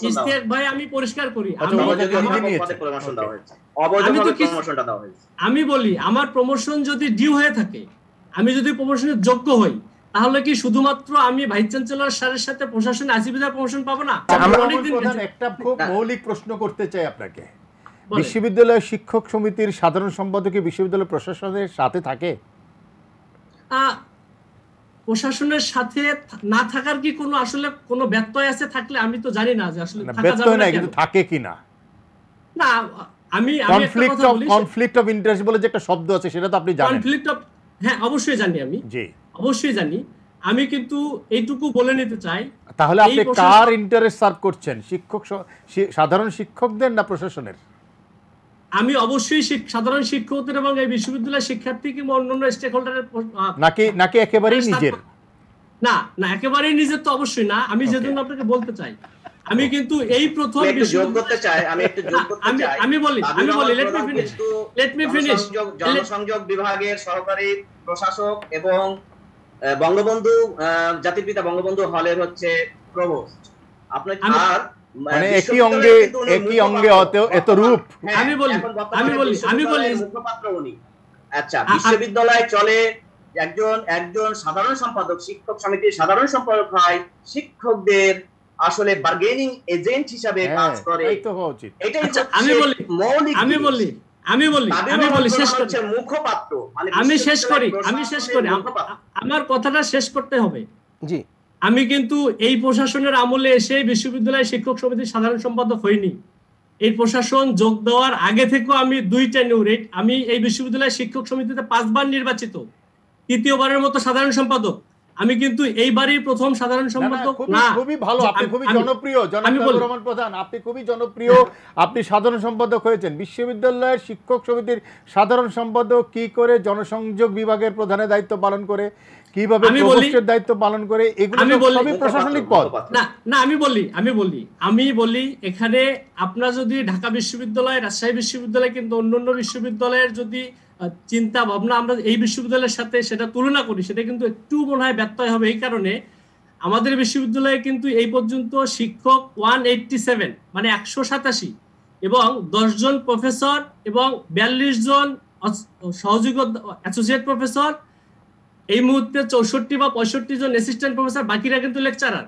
ইস্তিয়াক ভাই আমি পরিষ্কার করি, আমি বলি আমার প্রমোশন যদি ডিউ হয়ে থাকে, আমি যদি প্রমোশনের যোগ্য হই, তাহলে কি শুধুমাত্র আমি ভাইস চ্যান্সেলর স্যারের সাথে প্রশাসনে আসিফিদার প্রমোশন পাবো না? একটা খুব মৌলিক প্রশ্ন করতে চাই আপনাকে, বিশ্ববিদ্যালয় শিক্ষক সমিতির সাধারণ সম্পাদক বিশ্ববিদ্যালয় প্রশাসনের সাথে থাকে? প্রশাসনের সাথে না থাকার কি কোনো আসলে কোনো ব্যত্যয় আছে? থাকলে আমি তো জানি না যে আসলে না, থাকা ব্যত্যয় যাবে না নাই, কেন। কিন্তু থাকে কিনা না, আমি একটা কথা বলি, কনফ্লিক্ট অফ ইন্টারেস্ট বলে যে একটা শব্দ আছে, সেটা তো আপনি জানেন। কনফ্লিক্ট অফ, হ্যাঁ অবশ্যই জানি, আমি জি, অবশ্যই জানি। আমি কিন্তু এইটুকু বলে নিতে চাই, তাহলে আপনি এই প্রশাসন- কার ইন্টারেস্ট সার্ভ করছেন? সাধারণ শিক্ষকদের না প্রশাসনের? আমি অবশ্যই সাধারণ শিক্ষকদের এবং এই বিশ্ববিদ্যালয়ের শিক্ষার্থী কিংবা অন্যান্য স্টেক হোল্ডারের নাকি একেবারেই নিজের? না না, একেবারেই নিজের তো অবশ্যই না। আমি যেজন্য আপনাকে বলতে চাই, আমি কিন্তু এই প্রথম আমি একটু যোগ করতে চাই, আমি বলি লেট মি ফিনিশ। জনসংযোগ বিভাগের সহকারী প্রশাসক এবং বঙ্গবন্ধু জাতির পিতা বঙ্গবন্ধু হলের হচ্ছে প্রভোস্ট। আপনার আর মানে একই অঙ্গে এত রূপ। আমি বলি মুখপাত্র উনি। আচ্ছা, বিশ্ববিদ্যালয়ে চলে একজন সাধারণ সম্পাদক, শিক্ষক সমিতির সাধারণ সম্পাদক হয়, শিক্ষকদের আসলে বার্গেনিং এজেন্ট হিসাবে কাজ করে। এটাই হচ্ছে মৌলিক। আমি বলি শেষ করছি, মুখপাত্র, মানে আমি শেষ করি আমার কথাটা শেষ করতে হবে। জি, আমি কিন্তু এই প্রশাসনের আমলে এসে বিশ্ববিদ্যালয় শিক্ষক সমিতির সাধারণ সম্পাদক হইনি। এই প্রশাসন যোগ দেওয়ার আগে থেকেও আমি 2টা নিউরেট, আমি এই বিশ্ববিদ্যালয় শিক্ষক সমিতিতে 5 বার নির্বাচিত, 3য়বারের মতো সাধারণ সম্পাদক। আমি কিন্তু এইবারই প্রথম সাধারণ সম্পাদক না। খুবই ভালো, আপনি খুবই জনপ্রিয়, জনাব রহমান প্রধান, আপনি খুবই জনপ্রিয়, আপনি সাধারণ সম্পাদক হয়েছেন। বিশ্ববিদ্যালয়ের শিক্ষক সমিতির সাধারণ সম্পাদক কি করে জনসংযোগ বিভাগের প্রধানের দায়িত্ব পালন করে, কিভাবে প্রভোস্টের দায়িত্ব পালন করে, এগুলো সবই প্রশাসনিক পদ। না, আমি বলি এখানে আপনারা যদি ঢাকা বিশ্ববিদ্যালয়, রাজশাহী বিশ্ববিদ্যালয় কিন্তু অন্যান্য বিশ্ববিদ্যালয়ের যদি চিন্তা ভাবনা আমরা এই বিশ্ববিদ্যালয়ের সাথে সেটা তুলনা করি, সেটা কিন্তু একটু মনে হয় ব্যত্যয় হবে। এই কারণে আমাদের বিশ্ববিদ্যালয়ে কিন্তু এই পর্যন্ত শিক্ষক 187 মানে 187 এবং 10 জন প্রফেসর এবং 42 জন সহযোগী অ্যাসোসিয়েট প্রফেসর, এই মুহূর্তে 64 বা 65 জন অ্যাসিস্ট্যান্ট প্রফেসর, বাকিরা কিন্তু লেকচারার।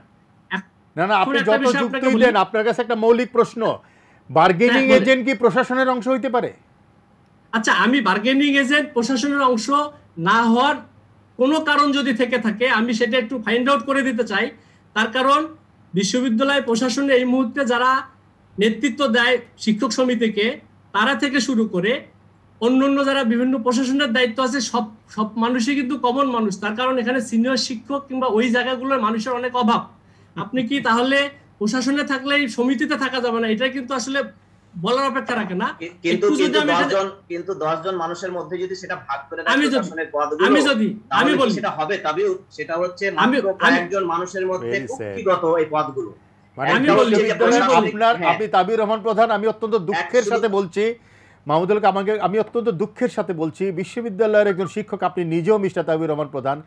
না, আপনি যত যুক্তি দেন, আপনার কাছে একটা মৌলিক প্রশ্ন, বার্গেনিং এজেন্ট কি প্রশাসনের অংশ হইতে পারে? আচ্ছা, আমি বার্গেনিং এজেন্ট প্রশাসনের অংশ না হওয়ার কোনো কারণ যদি থেকে থাকে আমি সেটা একটু ফাইন্ড আউট করে দিতে চাই। তার কারণ বিশ্ববিদ্যালয় প্রশাসনে এই মুহূর্তে যারা নেতৃত্ব দেয় শিক্ষক সমিতিকে, তারা থেকে শুরু করে অন্যান্য যারা বিভিন্ন প্রশাসনের দায়িত্ব আছে, সব মানুষই কিন্তু কমন মানুষ। তার কারণ এখানে সিনিয়র শিক্ষক কিংবা ওই জায়গাগুলোর মানুষের অনেক অভাব। আপনি কি তাহলে প্রশাসনে থাকলে এই সমিতিতে থাকা যাবে না, এটা কিন্তু আসলে বলার অপেক্ষা রাখে না। কিন্তু 10 জন মানুষের মধ্যে যদি সেটা ভাগ করে দেয় প্রশাসনের পদগুলো, আমি বলি সেটা হবে, তবেও সেটা হচ্ছে মাত্র কয়েকজন মানুষের মধ্যে কুক্ষিগত এই পদগুলো। আপনি তাবির রহমান প্রধান, আমি অত্যন্ত দুঃখের সাথে বলছি, মাহমুদুল আমি অত্যন্ত দুঃখের সাথে বলছি, বিশ্ববিদ্যালয়ের একজন শিক্ষক, আপনি নিজেও মিস্টার তাবির রহমান প্রধান,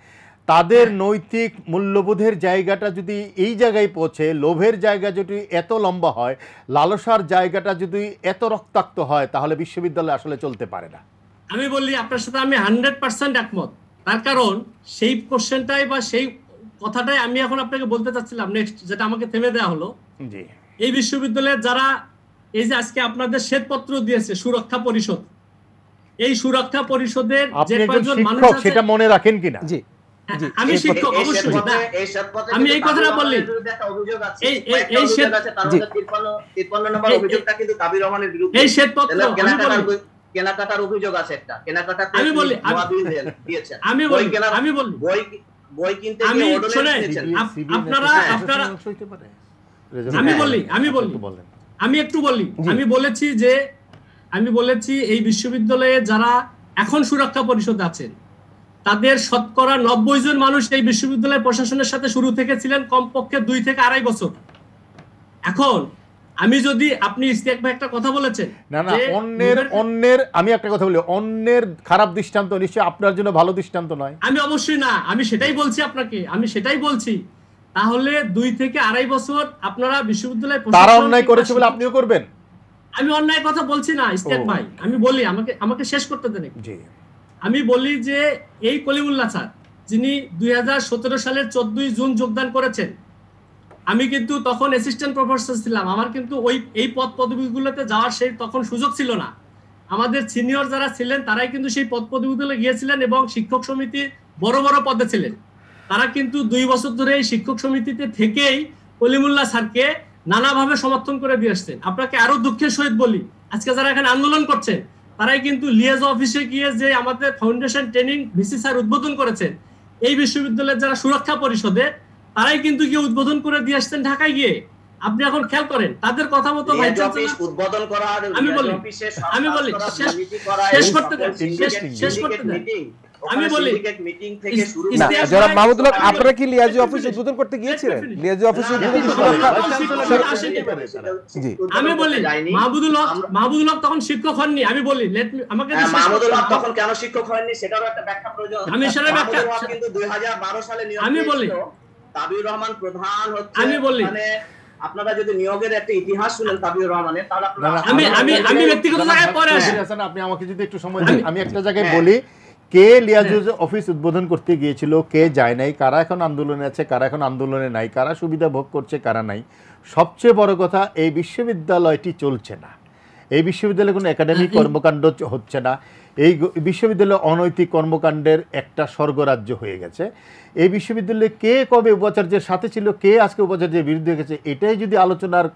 তাদের নৈতিক মূল্যবোধের জায়গাটা যদি এই জায়গায় পৌঁছে, লোভের জায়গা যদি এত লম্বা হয়, লালসার জায়গাটা যদি এত রক্তাক্ত হয়, তাহলে বিশ্ববিদ্যালয় আসলে চলতে পারে না। আমি বলি আপনার সাথে আমি 100% একমত। তার কারণ সেই কোশ্চেনটাই বা সেই কথাটাই আমি এখন আপনাকে বলতে চাচ্ছিলাম, নেক্সট যেটা আমাকে থেমে দেওয়া হলো। জি, এই বিশ্ববিদ্যালয়ের যারা এই যে আজকে আপনাদের শ্বেতপত্র দিয়েছে সুরক্ষা পরিষদ, এই সুরক্ষা পরিষদের যে কয়েকজন মানুষ আছে, সেটা মনে রাখেন কিনা? জি, আমি শিক্ষক অবশ্যই, আমি এই কথাটা বললি, এই শ্বেতপত্র কেনাকাটার অভিযোগ আছে, একটা কেনাকাটাতে আমি বলি আমি বলেছি এই বিশ্ববিদ্যালয়ে যারা এখন সুরক্ষা পরিষদে আছেন তাদের শতকরা 90 জন মানুষ এই বিশ্ববিদ্যালয় প্রশাসনের সাথে শুরু থেকে ছিলেন কমপক্ষে 2 থেকে 2.5 বছর। এখন আমি যদি আপনি ইস্তিয়াক ভাই একটা কথা বলেছেন, না অন্যের আমি একটা কথা বলি, অন্যের খারাপ দৃষ্টান্ত নিশ্চয়ই আপনার জন্য ভালো দৃষ্টান্ত নয়। আমি অবশ্যই না, আমি সেটাই বলছি আপনাকে, আমি সেটাই বলছি। তাহলে 2 থেকে 2.5 বছর আপনারা বিশ্ববিদ্যালয় তারা অন্যায় করেছে বলে আপনিও করবেন? আমি অন্যায় কথা বলছি না ইস্তিয়াক ভাই, আমি বলি আমাকে শেষ করতে দেন। আমি বলি যে এই কলিমুল্লাহ স্যার যিনি 2017 সালের 14 জুন যোগদান করেছেন, আমি কিন্তু তখন অ্যাসিস্ট্যান্ট প্রফেসর ছিলাম, আমার কিন্তু এই পদ পদবিগুলোতে যাওয়ার সেই তখন সুযোগ ছিল না। আমাদের সিনিয়র যারা ছিলেন তারাই কিন্তু সেই পদ পদবিগুলো গিয়েছিলেন এবং শিক্ষক সমিতির বড় বড় পদে ছিলেন। তারা কিন্তু 2 বছর ধরে এই শিক্ষক সমিতিতে থেকেই কলিমুল্লাহ স্যারকে নানাভাবে সমর্থন করে দিয়ে আসছেন। আপনাকে আরো দুঃখের সহিত বলি, আজকে যারা এখানে আন্দোলন করছেন তারাই কিন্তু লিয়াজ অফিসে গিয়ে যে আমাদের ফাউন্ডেশন ট্রেনিং ভিসি স্যার উদ্বোধন করেছেন, এই বিশ্ববিদ্যালয়ের যারা সুরক্ষা পরিষদে তারাই কিন্তু গিয়ে উদ্বোধন করে দিয়ে আসছেন ঢাকায় গিয়ে। আপনি এখন খেয়াল করেন তাদের কথা মতো ভাইস চ্যান্সেলর উদ্বোধন করা, আমি বলি শেষ করতে দেন, শেষ করতে দেন। আমি বলি মিটিং থেকে শুরু না, জনাব মাহমুদুল হক, আপনারা কি লিয়াজি অফিস উদ্বোধন করতে গিয়েছিলেন? লিয়াজি অফিস উদ্বোধন জি, আমি বলি মাহমুদুল হক তখন শিক্ষক হননি। আমি বলি আমাকে মাহমুদুল হক তখন কেন শিক্ষক হয়নি সেটারও একটা ব্যাখ্যা প্রয়োজন। আমি সেটা ব্যাখ্যা কিন্তু 2012 সালে নিয়োগ আমি বলি তাবিউর রহমান প্রধান হচ্ছে। আমি বলি মানে আপনারা যদি নিয়োগের একটা ইতিহাস শুনেন তাবিউর রহমানের, তাহলে আপনারা আমি ব্যক্তিগত জায়গায় পরে আসি। আপনি আমাকে যদি একটু সময় দেন, আমি একটা জায়গায় বলি কে লিয়াজুজ অফিস উদ্বোধন করতে গিয়েছিল, কে যায় নাই, কারা এখন আন্দোলনে আছে, কারা এখন আন্দোলনে নাই, কারা সুবিধা ভোগ করছে, কারা নাই। সবচেয়ে বড় কথা, এই বিশ্ববিদ্যালয়টি চলছে না, এই বিশ্ববিদ্যালয়ে কোনো একাডেমিক কর্মকাণ্ড হচ্ছে না, এই বিশ্ববিদ্যালয় অনৈতিক কর্মকাণ্ডের একটা স্বর্গরাজ্য হয়ে গেছে। এই বিশ্ববিদ্যালয়ে কে কবে উপাচার্যের সাথে ছিল, কে আজকে উপাচার্যের বিরুদ্ধে গেছে, এটাই যদি আলোচনার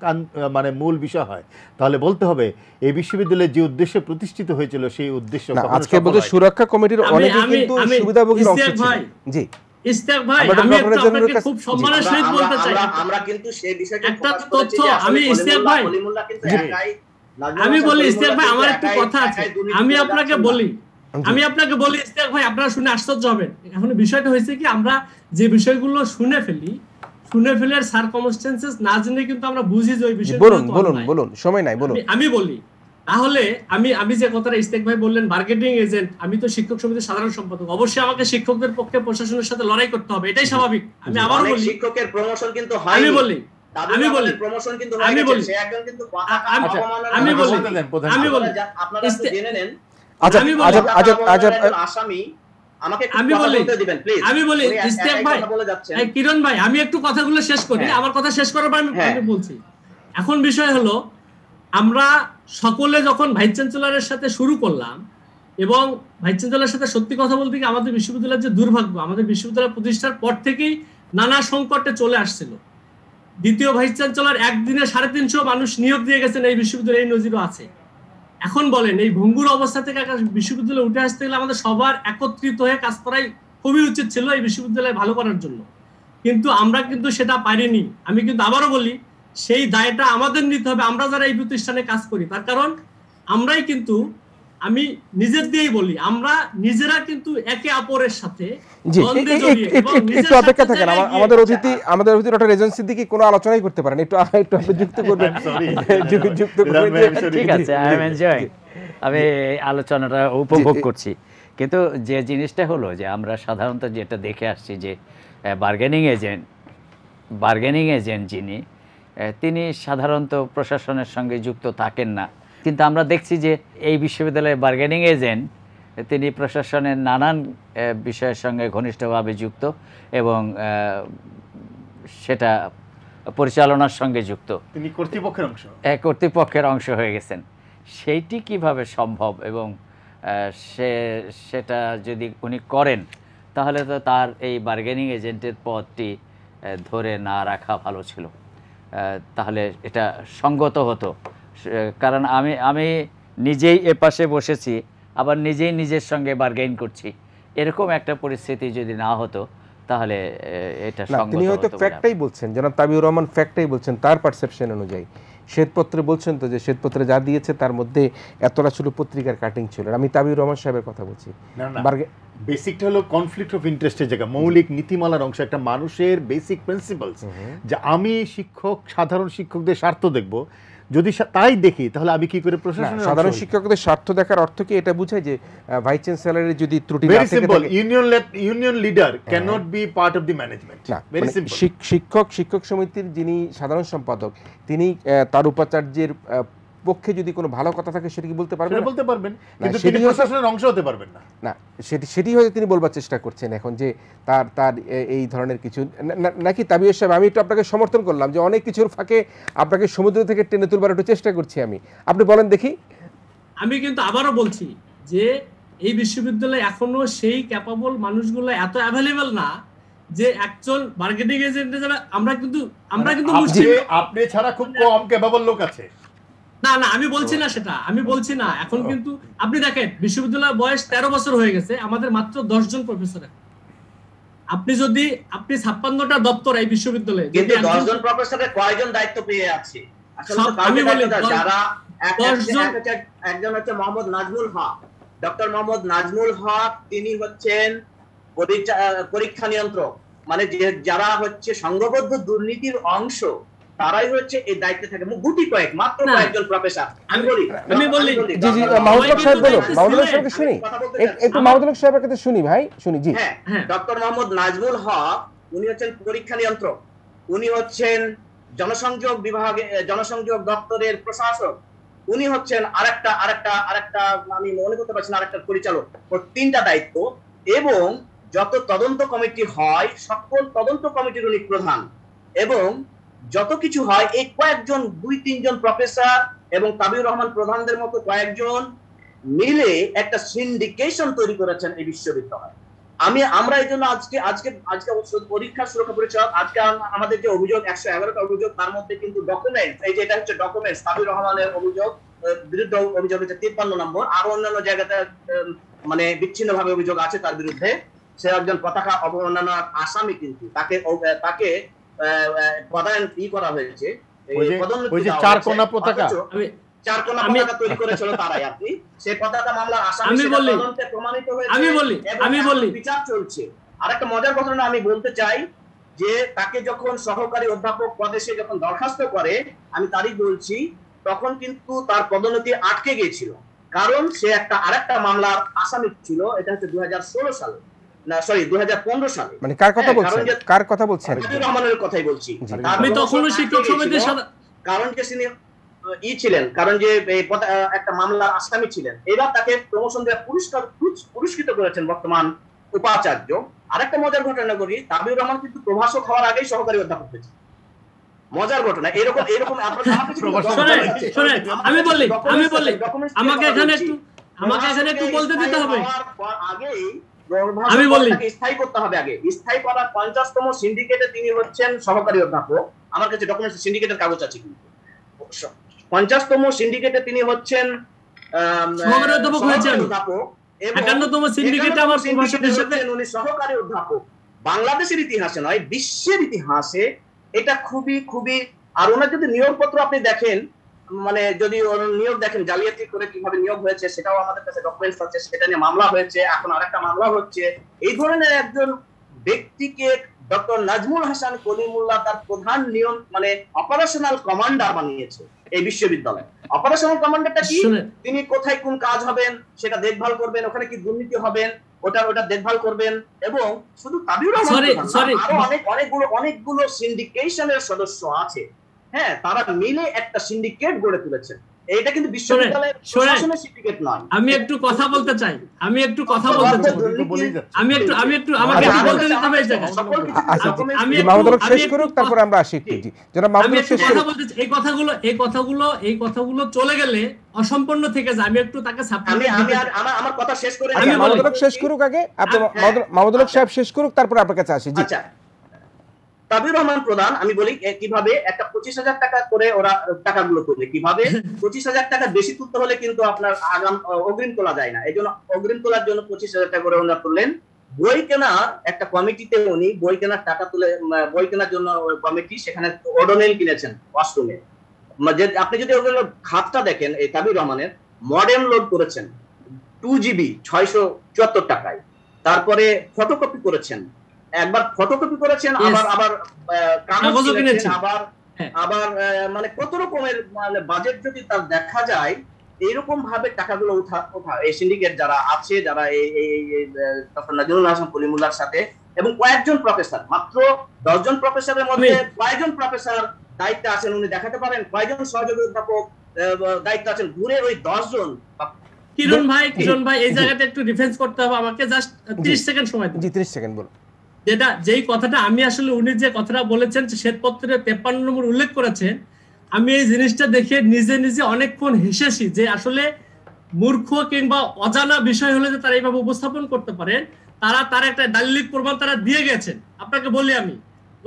মানে মূল বিষয় হয়, তাহলে বলতে হবে এই বিশ্ববিদ্যালয় যে উদ্দেশ্যে প্রতিষ্ঠিত হয়েছিল সেই উদ্দেশ্য আজকে বলতে সুরক্ষা কমিটির অনেকে কিন্তু সুবিধাভোগীর অংশ ছিল। জি ইস্তেক ভাই, আমি আপনাকে খুব সম্মানের সহিত বলতে চাই, আমরা কিন্তু সেই বিষয়টা একটা তথ্য আমি ইস্তেক ভাই, আমি বলি ইস্তেক ভাই, আমার একটু কথা আছে, আমি আপনাকে বলি ইস্তেক ভাই, আপনারা শুনে আশ্চর্য হবেন। এখন বিষয়টা হয়েছে কি, আমরা যে বিষয়গুলো শুনে ফেলে সারকমস্টেন্সেস না জেনে কিন্তু আমরা বুঝি যে ওই বিষয়গুলো বলুন সময় নাই, বলুন। আমি বলি তাহলে আমি যে কথাটা ইস্তেক ভাই বললেন মার্কেটিং এজেন্ট, আমি তো শিক্ষক সমিতির সাধারণ সম্পাদক, অবশ্যই আমাকে শিক্ষকদের পক্ষে প্রশাসনের সাথে লড়াই করতে হবে, এটাই স্বাভাবিক। আমি আবার বলি শিক্ষকের প্রমোশন কিন্তু হয়, আমি বলি প্রমোশন কিন্তু হয়, সে একজন কিন্তু আমি বলি আপনারা জেনে নেন। আসামি আমাকে বলতে দিবেন প্লিজ। আমি বলি ইস্তেক ভাই, কিরণ ভাই, আমি একটু কথাগুলো শেষ করি, আমার কথা শেষ করার পর আমি বলছি। এখন বিষয় হলো, আমরা সকলে যখন ভাইস চ্যান্সেলরের সাথে শুরু করলাম, এবং ভাইস চ্যান্সেলরের সাথে সত্যি কথা বলতে কি আমাদের বিশ্ববিদ্যালয়ের যে দুর্ভাগ্য, আমাদের বিশ্ববিদ্যালয় প্রতিষ্ঠার পর থেকেই নানা সংকটে চলে আসছিল। দ্বিতীয় ভাইস চ্যান্সেলর একদিনে 350 মানুষ নিয়োগ দিয়ে গেছেন এই বিশ্ববিদ্যালয়ে, এই নজিরও আছে। এখন বলেন, এই ভঙ্গুর অবস্থা থেকে একটা বিশ্ববিদ্যালয়ে উঠে আসতে গেলে আমাদের সবার একত্রিত হয়ে কাজ করাই খুবই উচিত ছিল এই বিশ্ববিদ্যালয় ভালো করার জন্য, কিন্তু আমরা কিন্তু সেটা পারিনি। আমি কিন্তু আবারও বলি, সেই দায়টা আমাদের নিতে হবে, আমরা যারা এই প্রতিষ্ঠানে কাজ করি। তার কারণ আমরাই কিন্তু, আমি নিজের দিয়েই বলি, আমরা নিজেরা কিন্তু একে অপরের সাথে একটু অপেক্ষা থাকেন। আমাদের অতিথি ডক্টর রেজন সিদ্দিকী কোনো আলোচনাই করতে পারেন, একটু যুক্ত করবেন। ঠিক আছে, আমি আলোচনাটা উপভোগ করছি, কিন্তু যে জিনিসটা হলো যে আমরা সাধারণত যেটা দেখে আসছি যে বার্গেনিং এজেন্ট যিনি, তিনি সাধারণত প্রশাসনের সঙ্গে যুক্ত থাকেন না, কিন্তু আমরা দেখছি যে এই বিশ্ববিদ্যালয়ের বার্গেনিং এজেন্ট তিনি প্রশাসনের নানান বিষয়ের সঙ্গে ঘনিষ্ঠভাবে যুক্ত এবং সেটা পরিচালনার সঙ্গে যুক্ত, তিনি কর্তৃপক্ষের অংশ হয়ে গেছেন। সেইটি কিভাবে সম্ভব, এবং সেটা যদি উনি করেন তাহলে তো তার এই বার্গেনিং এজেন্টের পদটি ধরে না রাখা ভালো ছিল, তাহলে এটা সঙ্গত হতো। কারণ আমি নিজেই এ পাশে বসেছি, আবার নিজেই নিজের সঙ্গে বার্গেইন করছি, এরকম একটা পরিস্থিতি যদি না হতো তাহলে এটা সঙ্গত হতো। তিনি হয়তো ফ্যাক্টটাই বলছেন, জনাব তাবিউর রহমান ফ্যাক্টটাই বলছেন তার পারসেপশন অনুযায়ী। শ্বেতপত্রে বলছেন তো যে শ্বেতপত্রে যা দিয়েছে তার মধ্যে এতটা ছিল পত্রিকার কাটিং ছিল। আমি তাবিউর রহমান সাহেবের কথা বলছি। বেসিকটা হলো কনফ্লিক্ট অফ ইন্টারেস্টের জায়গা, মৌলিক নীতিমালার অংশ, একটা মানুষের বেসিক প্রিন্সিপালস, যে আমি সাধারণ শিক্ষকদের স্বার্থ দেখব, যদি তাই দেখি তাহলে আমি কি করে প্রশাসনের সাধারণ শিক্ষকদের স্বার্থ দেখার অর্থ কি এটা বোঝায় যে ভাইস চ্যান্সেলরের যদি ত্রুটি না থাকে, union leader can not be part of the management. Very simple. শিক্ষক সমিতির যিনি সাধারণ সম্পাদক, তিনি তার উপাচার্যের পক্ষে যদি কোনো ভালো কথা থাকে সেটা কি বলতে পারবেন, কিন্তু তিনি প্রশাসনের অংশ হতে পারবেন না। সেটি হয়তো তিনি বলবার চেষ্টা করছেন এখন, যে তার এই ধরনের কিছু নাকি। তাবিউর সাহেব, আমি একটু আপনাকে সমর্থন করলাম যে অনেক কিছুর ফাঁকে আপনাকে সমুদ্র থেকে টেনে তুলবার একটু চেষ্টা করছি আমি, আপনি বলেন দেখি। আমি কিন্তু আবারও বলছি যে এই বিশ্ববিদ্যালয়ে এখনো সেই ক্যাপাবল মানুষগুলো এত অ্যাভেলেবেল না যে একজন মার্কেটিং এজেন্ট হিসেবে আমরা কিন্তু আপনি ছাড়া খুব কম ক্যাপাবল লোক আছে। না না, আমি বলছি না সেটা, আমি বলছি না। এখন কিন্তু আপনি দেখেন বিশ্ববিদ্যালয়ের বয়স 13 বছর হয়ে গেছে, আমাদের মাত্র 10 জন প্রফেসর। আপনি 56টা দপ্তর এই বিশ্ববিদ্যালয়ে, কিন্তু 10 জন প্রফেসরের কয়জন দায়িত্ব পেয়ে আছে? আসলে তো আমি বলি যারা একজন হচ্ছে মোহাম্মদ নাজমুল হক, ডক্টর মোহাম্মদ নাজমুল হক, তিনি হচ্ছেন পরীক্ষা নিয়ন্ত্রক, মানে যারা হচ্ছে সংঘবদ্ধ দুর্নীতির অংশ, তারাই হচ্ছে এই দায়িত্বে থাকে। গুটি কয়েক মাত্র কয়েকজন প্রফেসর। আমি বলি জি জি, মাহমুদুল সাহেব বলুন, মাহমুদুল সাহেবকে শুনি, একটু মাহমুদুল সাহেবের কাছে শুনি ভাই, শুনি। জি হ্যাঁ, ডক্টর মোহাম্মদ নাজমুল হক উনি হচ্ছেন পরীক্ষা নিয়ন্ত্রক, উনি হচ্ছেন জনসংযোগ বিভাগে, জনসংযোগ দপ্তরের প্রশাসক, উনি হচ্ছেন আরেকটা আমি মনে করতে পারছি না, আরেকটা পরিচালক। ওর 3টা দায়িত্ব। এবং যত তদন্ত কমিটি হয় সকল তদন্ত কমিটির উনি প্রধান, এবং যত কিছু হয় এই কয়েকজন 2-3 জন প্রফেসর এবং তাবিউর রহমান প্রধানদের মতো কয়েকজন মিলে একটা সিন্ডিকেশন তৈরি করেছেন এই বিশ্ববিদ্যালয়ে। আমরা এই জন্য আজকে পরীক্ষা সুরক্ষা পরিষদ, আজকে আমাদের যে অভিযোগ 111টা অভিযোগ, তার মধ্যে কিন্তু ডকুমেন্টস, এই যে এটা হচ্ছে ডকুমেন্টস, তাবিউর রহমানের অভিযোগ বিরুদ্ধে অভিযোগ হচ্ছে 53 নম্বর, আর অন্যান্য জায়গাতে মানে বিচ্ছিন্নভাবে অভিযোগ আছে তার বিরুদ্ধে। সে একজন পতাকা অবমাননার আসামি, কিন্তু তাকে পদায়ন করা হয়েছে, চারকোনা পতাকা তৈরি করেছিল তারাই। আপনি সেই পতাকা মামলার আসামি, তদন্তে প্রমাণিত হয়েছে, আমি বলি বিচার চলছে। আরেকটা মজার ঘটনা আমি বলতে চাই, যে তাকে যখন সহকারী অধ্যাপক পদে সে যখন দরখাস্ত করে, আমি তারই বলছি, তখন কিন্তু তার পদোন্নতি আটকে গিয়েছিল, কারণ সে আরেকটা মামলার আসামি ছিল। এটা হচ্ছে 2016 সালে, না সরি 2015 সালে। মানে কার কথা বলছেন? কার কথা বলছেন? তাবিউর রহমানের কথাই বলছি। আমি তখনও শিক্ষক সমিতির কারণ যে তিনি ছিলেন, কারণ যে একটা মামলার আসামি ছিলেন। এবার তাকে প্রমোশন দিয়ে পুরস্কৃত করেছেন বর্তমান উপাচার্য। আরেকটা মজার ঘটনা করি, তাবিউর রহমান কিন্তু প্রভাষক হওয়ার আগেই সহকারী অধ্যাপক হয়েছে। মজার ঘটনা এরকম আমি বলি আমাকে এখানে একটু বলতে দিতে হবে। আগেই আমি বলি স্থায়ী করতে হবে। আগে স্থায়ী করার 50তম সিন্ডিকেটে তিনি হচ্ছেন সহকারী অধ্যাপক। আমার কাছে ডকুমেন্ট সিন্ডিকেটের কাগজ আছে, কিন্তু 50তম সিন্ডিকেটে তিনি হচ্ছেন সহকারী অধ্যাপক হয়েছেন। 51তম সিন্ডিকেটে আমার উনি সহকারী অধ্যাপক। বাংলাদেশের ইতিহাসে নয়, বিশ্বের ইতিহাসে এটা খুবই খুবই। আর ওনার যদি নিয়োগপত্র আপনি দেখেন, মানে যদি নিয়োগ দেখেন জালিয়াতি করে কিভাবে নিয়োগ হয়েছে, সেটাও আমাদের কাছে ডকুমেন্টস আছে, সেটা নিয়ে মামলা হয়েছে, এখন আরেকটা মামলা হচ্ছে। এই ধরনের একজন ব্যক্তিকে ডক্টর নাজমুল হাসান কলিমুল্লাহ তার প্রধান নিয়ম মানে অপারেশনাল কমান্ডার বানিয়েছে এই বিশ্ববিদ্যালয়ে। অপারেশনাল কমান্ডারটা কি? তিনি কোথায় কোন কাজ হবেন সেটা দেখভাল করবেন, ওখানে কি দুর্নীতি হবেন ওটা দেখভাল করবেন। এবং শুধু তাবিউর রহমান, আরো অনেকগুলো সিন্ডিকেশনের সদস্য আছে, হ্যাঁ, তারা মিলে একটা সিন্ডিকেট গড়ে তুলেছেন। এটা কিন্তু বিশ্ববিদ্যালয়ের প্রশাসনের সিন্ডিকেট নয়। আমি একটু কথা বলতে চাই, আমাকে একটু আমাকে একটু বলতে দিতে হবে। আমি মাহমুদুল শেষ করুক, তারপর আমরা আসি একটু। জি জনাব মাহমুদুল শেষ করুন। এই কথাগুলো চলে গেলে অসম্পূর্ণ থেকে যায়। আমি একটু তাকে আমার কথা শেষ করে মাহমুদুল শেষ করুক আগে, আপনি মাহমুদুল সাহেব শেষ করুক, তারপর আপনার কাছে আসি। জি আচ্ছা, তাবিউর রহমান প্রধান, আমি বলি কিভাবে একটা 25,000 টাকা করে ওরা টাকাগুলো তুলে, কিভাবে 25,000 টাকা বেশি তুলতে হলে কিন্তু আপনার অগ্রিম তোলা যায় না। এই জন্য অগ্রিম তোলার জন্য 25,000 টাকা করে ওনারা তুললেন। বই কেনার একটা কমিটিতে উনি বই কেনার টাকা তুলে, বই কেনার জন্য কমিটি সেখানে ওডোনেল কিনেছেন ওয়াশরুমে। আপনি যদি ওগুলো খাতটা দেখেন, এই তাবিউর রহমানের মডেম লোড করেছেন 2GB 674 টাকায়। তারপরে ফটোকপি করেছেন, একবার ফটোকপি করেছেন, আবার কাগজ কিনেছেন, আবার মানে কত রকমের মানে বাজেট যদি তার দেখা যায়, এইরকম ভাবে টাকাগুলো উঠা এই সিন্ডিকেট যারা আছে, যারা এই ডক্টর নাজমুল হাসান কলিমুল্লাহর সাথে এবং কয়েকজন প্রফেসর, মাত্র 10 জন প্রফেসরের মধ্যে কয়েকজন প্রফেসর দায়িত্বে আছেন, উনি দেখাতে পারেন কয়েকজন সহযোগী অধ্যাপক দায়িত্ব আছেন। ঘুরে ওই 10 জন। কিরণ ভাই এই জায়গাটা একটু ডিফেন্স করতে হবে আমাকে, জাস্ট 30 সেকেন্ড সময় দিন। জি 30 সেকেন্ড বলুন। যেই কথাটা আমি আসলে উনি যে কথাটা বলেছেন শ্বেতপত্রে 53 নম্বর উল্লেখ করেছেন, আমি এই জিনিসটা দেখে নিজে অনেকক্ষণ হেসেছি যে আসলে মূর্খ কিংবা অজানা বিষয় হলে যে তারা এইভাবে উপস্থাপন করতে পারেন তার একটা দালিলিক প্রমাণ তারা দিয়ে গেছেন। আপনাকে বলি আমি,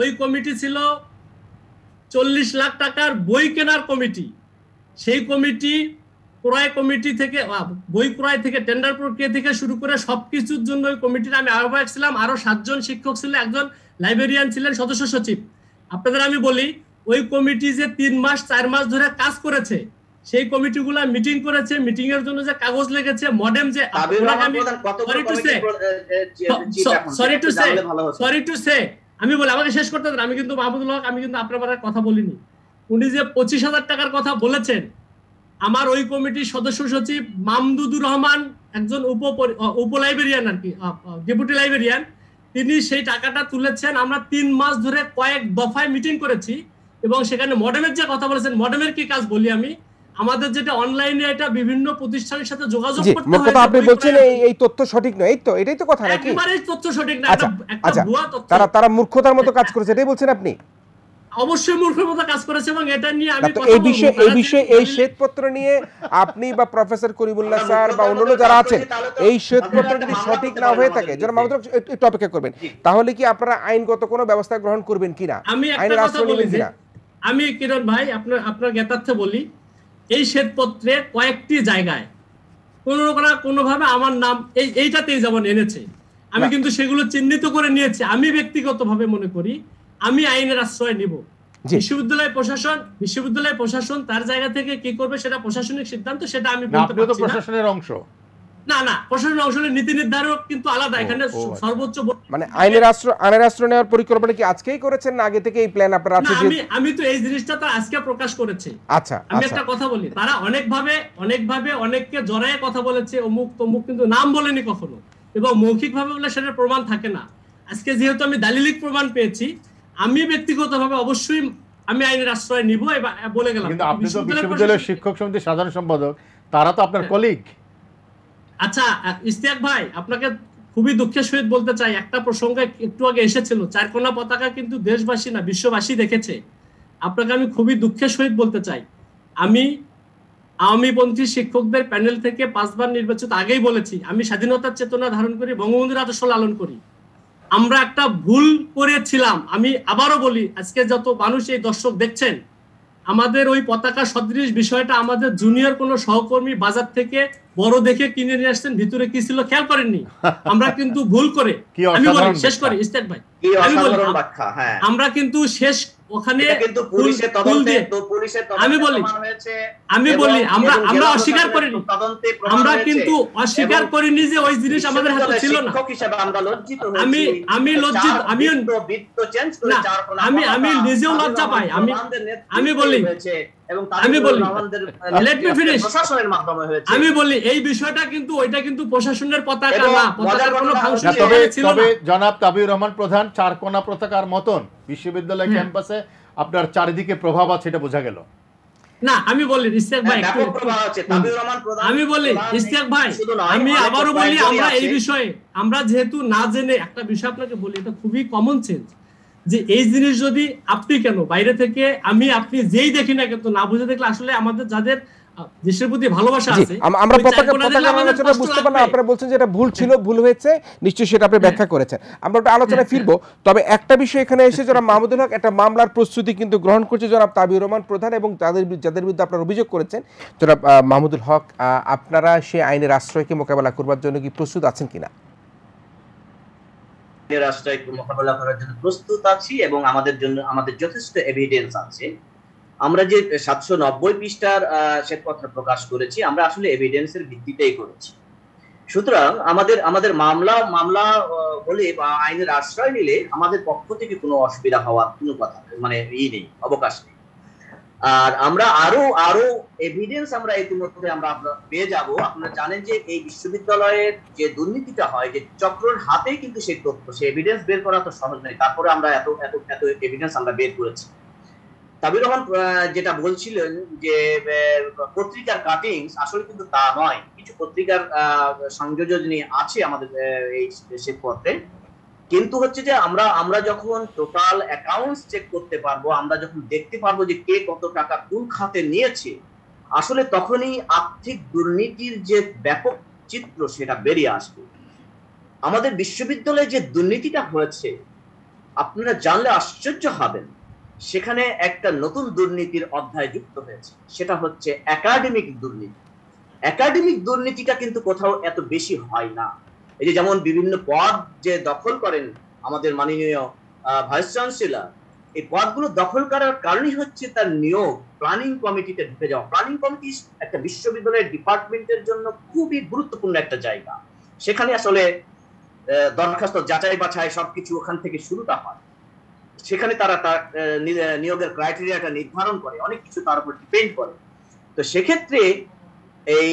ওই কমিটি ছিল 40 লাখ টাকার বই কেনার কমিটি। সেই কমিটি ক্রয় কমিটি থেকে, বই ক্রয় থেকে, টেন্ডার প্রক্রিয়া থেকে শুরু করে সবকিছুর জন্য ওই কমিটির আমি আহ্বায়ক ছিলাম। আরো 7 জন শিক্ষক ছিলেন, একজন লাইব্রেরিয়ান ছিলেন, সদস্য সচিব। আপনাদের আমি বলি, ওই কমিটি যে 3 মাস 4 মাস ধরে কাজ করেছে, সেই কমিটিগুলা মিটিং করেছে, মিটিং এর জন্য যে কাগজ লেগেছে, মডেম যে সরি টু সে আমি বলি, আমাকে শেষ করতে দেন। আমি কিন্তু মাহমুদুল হক, আমি কিন্তু আপনার বারে কথা বলিনি। উনি যে 25,000 টাকার কথা বলেছেন, আমার ওই কমিটির সদস্য সচিব মামদুদুর রহমান, একজন উপ লাইব্রেরিয়ান আর কি, ডেপুটি লাইব্রেরিয়ান, তিনি সেই টাকাটা তুলেছেন। আমরা 3 মাস ধরে কয়েক দফায় মিটিং করেছি এবং সেখানে মডেমের যে কথা বলেছেন, মডেমের কি কাজ বলি আমি, আমাদের যেটা অনলাইনে এটা বিভিন্ন প্রতিষ্ঠানের সাথে যোগাযোগ করতে হয়। কথা আপনি বলছেন এই তথ্য সঠিক নয়, এই তো এটাই তো কথা নাকি? একেবারেই তথ্য সঠিক না, একটা ভুয়া তথ্য। তারা মূর্খতার মতো কাজ করেছে, এটাই বলছেন আপনি? অবশ্যই মূর্খের মতো কাজ করেছে এবং এটা নিয়ে আমি কথা এই বিষয়ে এই শ্বেতপত্র নিয়ে আপনি বা প্রফেসর করিমুল্লাহ স্যার বা অন্যান্য যারা আছেন, এই শ্বেতপত্র যদি সঠিক না হয়ে থাকে, যারা মাহমুদুল একটু অপেক্ষা করবেন, তাহলে কি আপনারা আইনগত কোনো ব্যবস্থা গ্রহণ করবেন কিনা? আমি একটা কথা বলি, আমি কিরণ ভাই আপনার জ্ঞাতার্থে বলি, এই শ্বেতপত্রে কয়েকটি জায়গায় কোনোভাবে আমার নাম এইটাতেই যেমন এনেছে, আমি কিন্তু সেগুলো চিহ্নিত করে নিয়েছি। আমি ব্যক্তিগতভাবে মনে করি আমি আইনের আশ্রয় নিব। বিশ্ববিদ্যালয় প্রশাসন তার জায়গা থেকে কি করবে সেটা প্রশাসনিক সিদ্ধান্ত, সেটা আমি বলতে পারছি না। প্রশাসনের অংশ না, প্রশাসনের অংশ নীতি নির্ধারক কিন্তু আলাদা। এখানে সর্বোচ্চ মানে আইনের আশ্রয় নেওয়ার পরিকল্পনা কি আজকেই করেছেন না আগে থেকে এই প্ল্যান আপনার আছে? আমি তো এই জিনিসটা তো আজকে প্রকাশ করেছি। আচ্ছা, আমি একটা কথা বলি, তারা অনেকভাবে অনেককে জড়ায়ে কথা বলেছে, অমুক তমুক, কিন্তু নাম বলেনি কখনো, এবং মৌখিক ভাবে বলে সেটার প্রমাণ থাকে না। আজকে যেহেতু আমি দালিলিক প্রমাণ পেয়েছি, আমি ব্যক্তিগতভাবে অবশ্যই আমি আইনের আশ্রয় নিব বলে গেলাম। কিন্তু আপনি তো বিশ্ববিদ্যালয়ের শিক্ষক সমিতির সাধারণ সম্পাদক, তারা তো আপনার কলিগ। আচ্ছা ইশতিয়াক ভাই, আপনাকে খুবই দুঃখের সহিত বলতে চাই, একটা প্রসঙ্গে একটু আগে এসেছিল, 4 কোনা পতাকা কিন্তু দেশবাসী না বিশ্ববাসী দেখেছে। আপনাকে আমি খুবই দুঃখের সহিত বলতে চাই, আমি আওয়ামীপন্থী শিক্ষকদের প্যানেল থেকে 5 বার নির্বাচিত, আগেই বলেছি আমি স্বাধীনতার চেতনা ধারণ করি, বঙ্গবন্ধুর আদর্শ লালন করি। আমরা একটা ভুল করেছিলাম, আমি আবারও বলি, আজকে যত মানুষ এই দর্শক দেখছেন, আমাদের ওই পতাকা সদৃশ বিষয়টা আমাদের জুনিয়র কোন সহকর্মী বাজার থেকে বড় দেখে কিনে নিয়ে আসছেন, ভিতরে কি ছিল খেয়াল করেননি। আমরা কিন্তু ভুল করে, আমি বলি শেষ করি ইশতিয়াক ভাই, আমরা কিন্তু শেষ ওখানে আমি বলি আমরা অস্বীকার করিনি, আমরা কিন্তু অস্বীকার করিনি যে ওই জিনিস আমাদের হাতে ছিল না। আমি লজ্জিত, আমি নিজেও লজ্জা পাই। আমি বলি এই বিষয়টা কিন্তু ওইটা কিন্তু প্রশাসনের পতাকা না, পতাকার কোনো ফাংশন ছিল না। তবে জনাব তাবিউর রহমান প্রধান 4 কোনা পতাকার মতন বিশ্ববিদ্যালয় ক্যাম্পাসে আপনার চারিদিকে প্রভাব আছে, এটা বোঝা গেল না। আমি বলি ইশতিয়াক ভাই, আমি বলি ইশতিয়াক ভাই, আমি আবারও বলি, আমরা এই বিষয়ে আমরা যেহেতু না জেনে একটা বিষয় আপনাকে বলি, এটা খুবই কমন সেন্স, যে এই জিনিস যদি আপনি কেন বাইরে থেকে আপনি যেই দেখি না, কিন্তু না বুঝে দেখলে আসলে আমাদের যাদের দেশের প্রতি ভালোবাসা আছে, আমরা পতাকা আলোচনা বুঝতে পারলাম। আপনারা বলছেন যে এটা ভুল ছিল, ভুল হয়েছে, নিশ্চয়ই সেটা আপনি ব্যাখ্যা করেছেন। আমরা একটা আলোচনায় ফিরবো। তবে একটা বিষয় এখানে এসে জনাব মাহমুদুল হক একটা মামলার প্রস্তুতি কিন্তু গ্রহণ করছে জনাব তাবিউর রহমান প্রধান এবং যাদের বিরুদ্ধে আপনারা অভিযোগ করেছেন জনাব মাহমুদুল হক, আপনারা সেই আইনের আশ্রয়কে মোকাবেলা করবার জন্য কি প্রস্তুত আছেন কিনা? মোকাবেলা করার জন্য প্রস্তুত আছি এবং আমাদের যথেষ্ট এভিডেন্স আছে। আমরা যে 790 পৃষ্ঠার শ্বেতপত্র প্রকাশ করেছি, আমরা আসলে এভিডেন্সের ভিত্তিতেই করেছি। সুতরাং আমাদের মামলা হলে বা আইনের আশ্রয় নিলে আমাদের পক্ষ থেকে কোনো অসুবিধা হওয়ার কোনো কথা মানে নেই, অবকাশ নেই। আর আমরা আরো এভিডেন্স আমরা ইতিমধ্যে আমরা পেয়ে যাব। আপনারা জানেন যে এই বিশ্ববিদ্যালয়ের যে দুর্নীতিটা হয়, যে চক্রের হাতেই কিন্তু সেই তথ্য, সেই এভিডেন্স বের করা তো সহজ নয়। তারপরে আমরা এত এভিডেন্স আমরা বের করেছি। তাবিউর রহমান যেটা বলছিলেন যে পত্রিকার কাটিংস, আসলে কিন্তু তা নয়। কিছু পত্রিকার সংযোজনী আছে আমাদের এই শ্বেতপত্রে, কিন্তু হচ্ছে যে আমরা যখন টোটাল অ্যাকাউন্টস চেক করতে পারবো, আমরা যখন দেখতে পারবো যে কে কত টাকা কোন খাতে নিয়েছে, আসলে তখনই আর্থিক দুর্নীতির যে ব্যাপক চিত্র সেটা বেরিয়ে আসবে। আমাদের বিশ্ববিদ্যালয়ে যে দুর্নীতিটা হয়েছে আপনারা জানলে আশ্চর্য হবেন। সেখানে একটা নতুন দুর্নীতির অধ্যায় যুক্ত হয়েছে, সেটা হচ্ছে একাডেমিক দুর্নীতি। একাডেমিক দুর্নীতিটা কিন্তু কোথাও এত বেশি হয় না। এই যে যেমন বিভিন্ন পদ যে দখল করেন আমাদের মাননীয় ভাইস চ্যান্সেলর, এই পদগুলো দখল করার কারণই হচ্ছে তার নিয়োগ প্ল্যানিং কমিটিতে ঢুকে যাওয়া। প্ল্যানিং কমিটি একটা বিশ্ববিদ্যালয়ের ডিপার্টমেন্টের জন্য খুবই গুরুত্বপূর্ণ একটা জায়গা। সেখানে আসলে দরখাস্ত যাচাই বাছাই সবকিছু ওখান থেকে শুরুটা হয়। সেখানে তারা তার নিয়োগের ক্রাইটেরিয়াটা নির্ধারণ করে, অনেক কিছু তার উপর ডিপেন্ড করে। তো সেক্ষেত্রে এই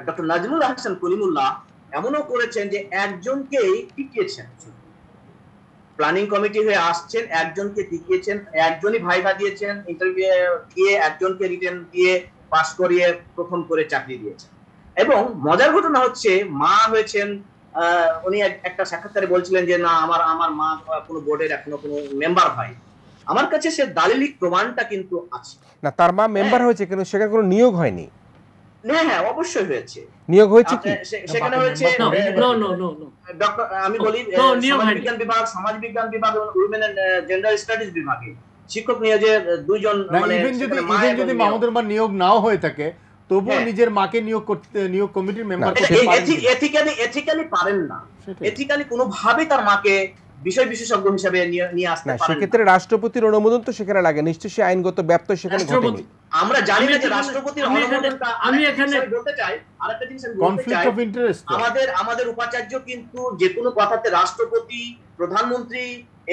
ডক্টর নাজমুল হাসান কলিমুল্লাহ এমনও করেছেন যে একজনকেই টিকিয়েছেন, প্ল্যানিং কমিটি হয়ে আসছেন, একজনকে টিকিয়েছেন, একজনই ভাইভা দিয়েছেন, ইন্টারভিউ দিয়ে একজনকে রিটেন দিয়ে পাস করিয়ে প্রথম করে চাকরি দিয়েছেন। এবং মজার ঘটনা হচ্ছে মা হয়েছেন, উনি একটা সাক্ষাৎকারে বলছিলেন যে না আমার মা কোনো বোর্ডের এখনো কোনো মেম্বার হয়। আমার কাছে সে দালিলিক প্রমাণটা কিন্তু আছে। না, তার মা মেম্বার হয়েছে কিন্তু সেখানে কোনো নিয়োগ হয়নি। হ্যাঁ অবশ্যই হয়েছে, নিয়োগ হয়েছে কি সেখানে হয়েছে ডক্টর, আমি বলি সমাজবিজ্ঞান বিভাগ, সমাজবিজ্ঞান বিভাগ, উইমেন এন্ড জেন্ডার স্টাডিজ বিভাগে শিক্ষক নিয়োগে দুইজন, মানে যদি মাহমুদুর রহমান নিয়োগ নাও হয়ে থাকে তবুও নিজের মাকে নিয়োগ করতে, নিয়োগ কমিটির মেম্বার করতে পারেন না। এথিক্যালি পারেন না, এথিক্যালি কোনোভাবেই তার মাকে বিষয় বিশেষজ্ঞ হিসেবে নিয়ে আসতে পারেন না। সেক্ষেত্রে রাষ্ট্রপতির অনুমোদন তো সেখানে লাগে, নিশ্চয়ই সেই আইনগত ব্যত্যয় সেখানে ঘটেনি। আমরা জানি না যে রাষ্ট্রপতির অনুমোদনটা, আমি এখানে বলতে চাই আরেকটা জিনিস, আমি বলতে কনফ্লিক্ট চাই অফ ইন্টারেস্ট। আমাদের উপাচার্য কিন্তু যে কোনো কথাতে রাষ্ট্রপতি, প্রধানমন্ত্রী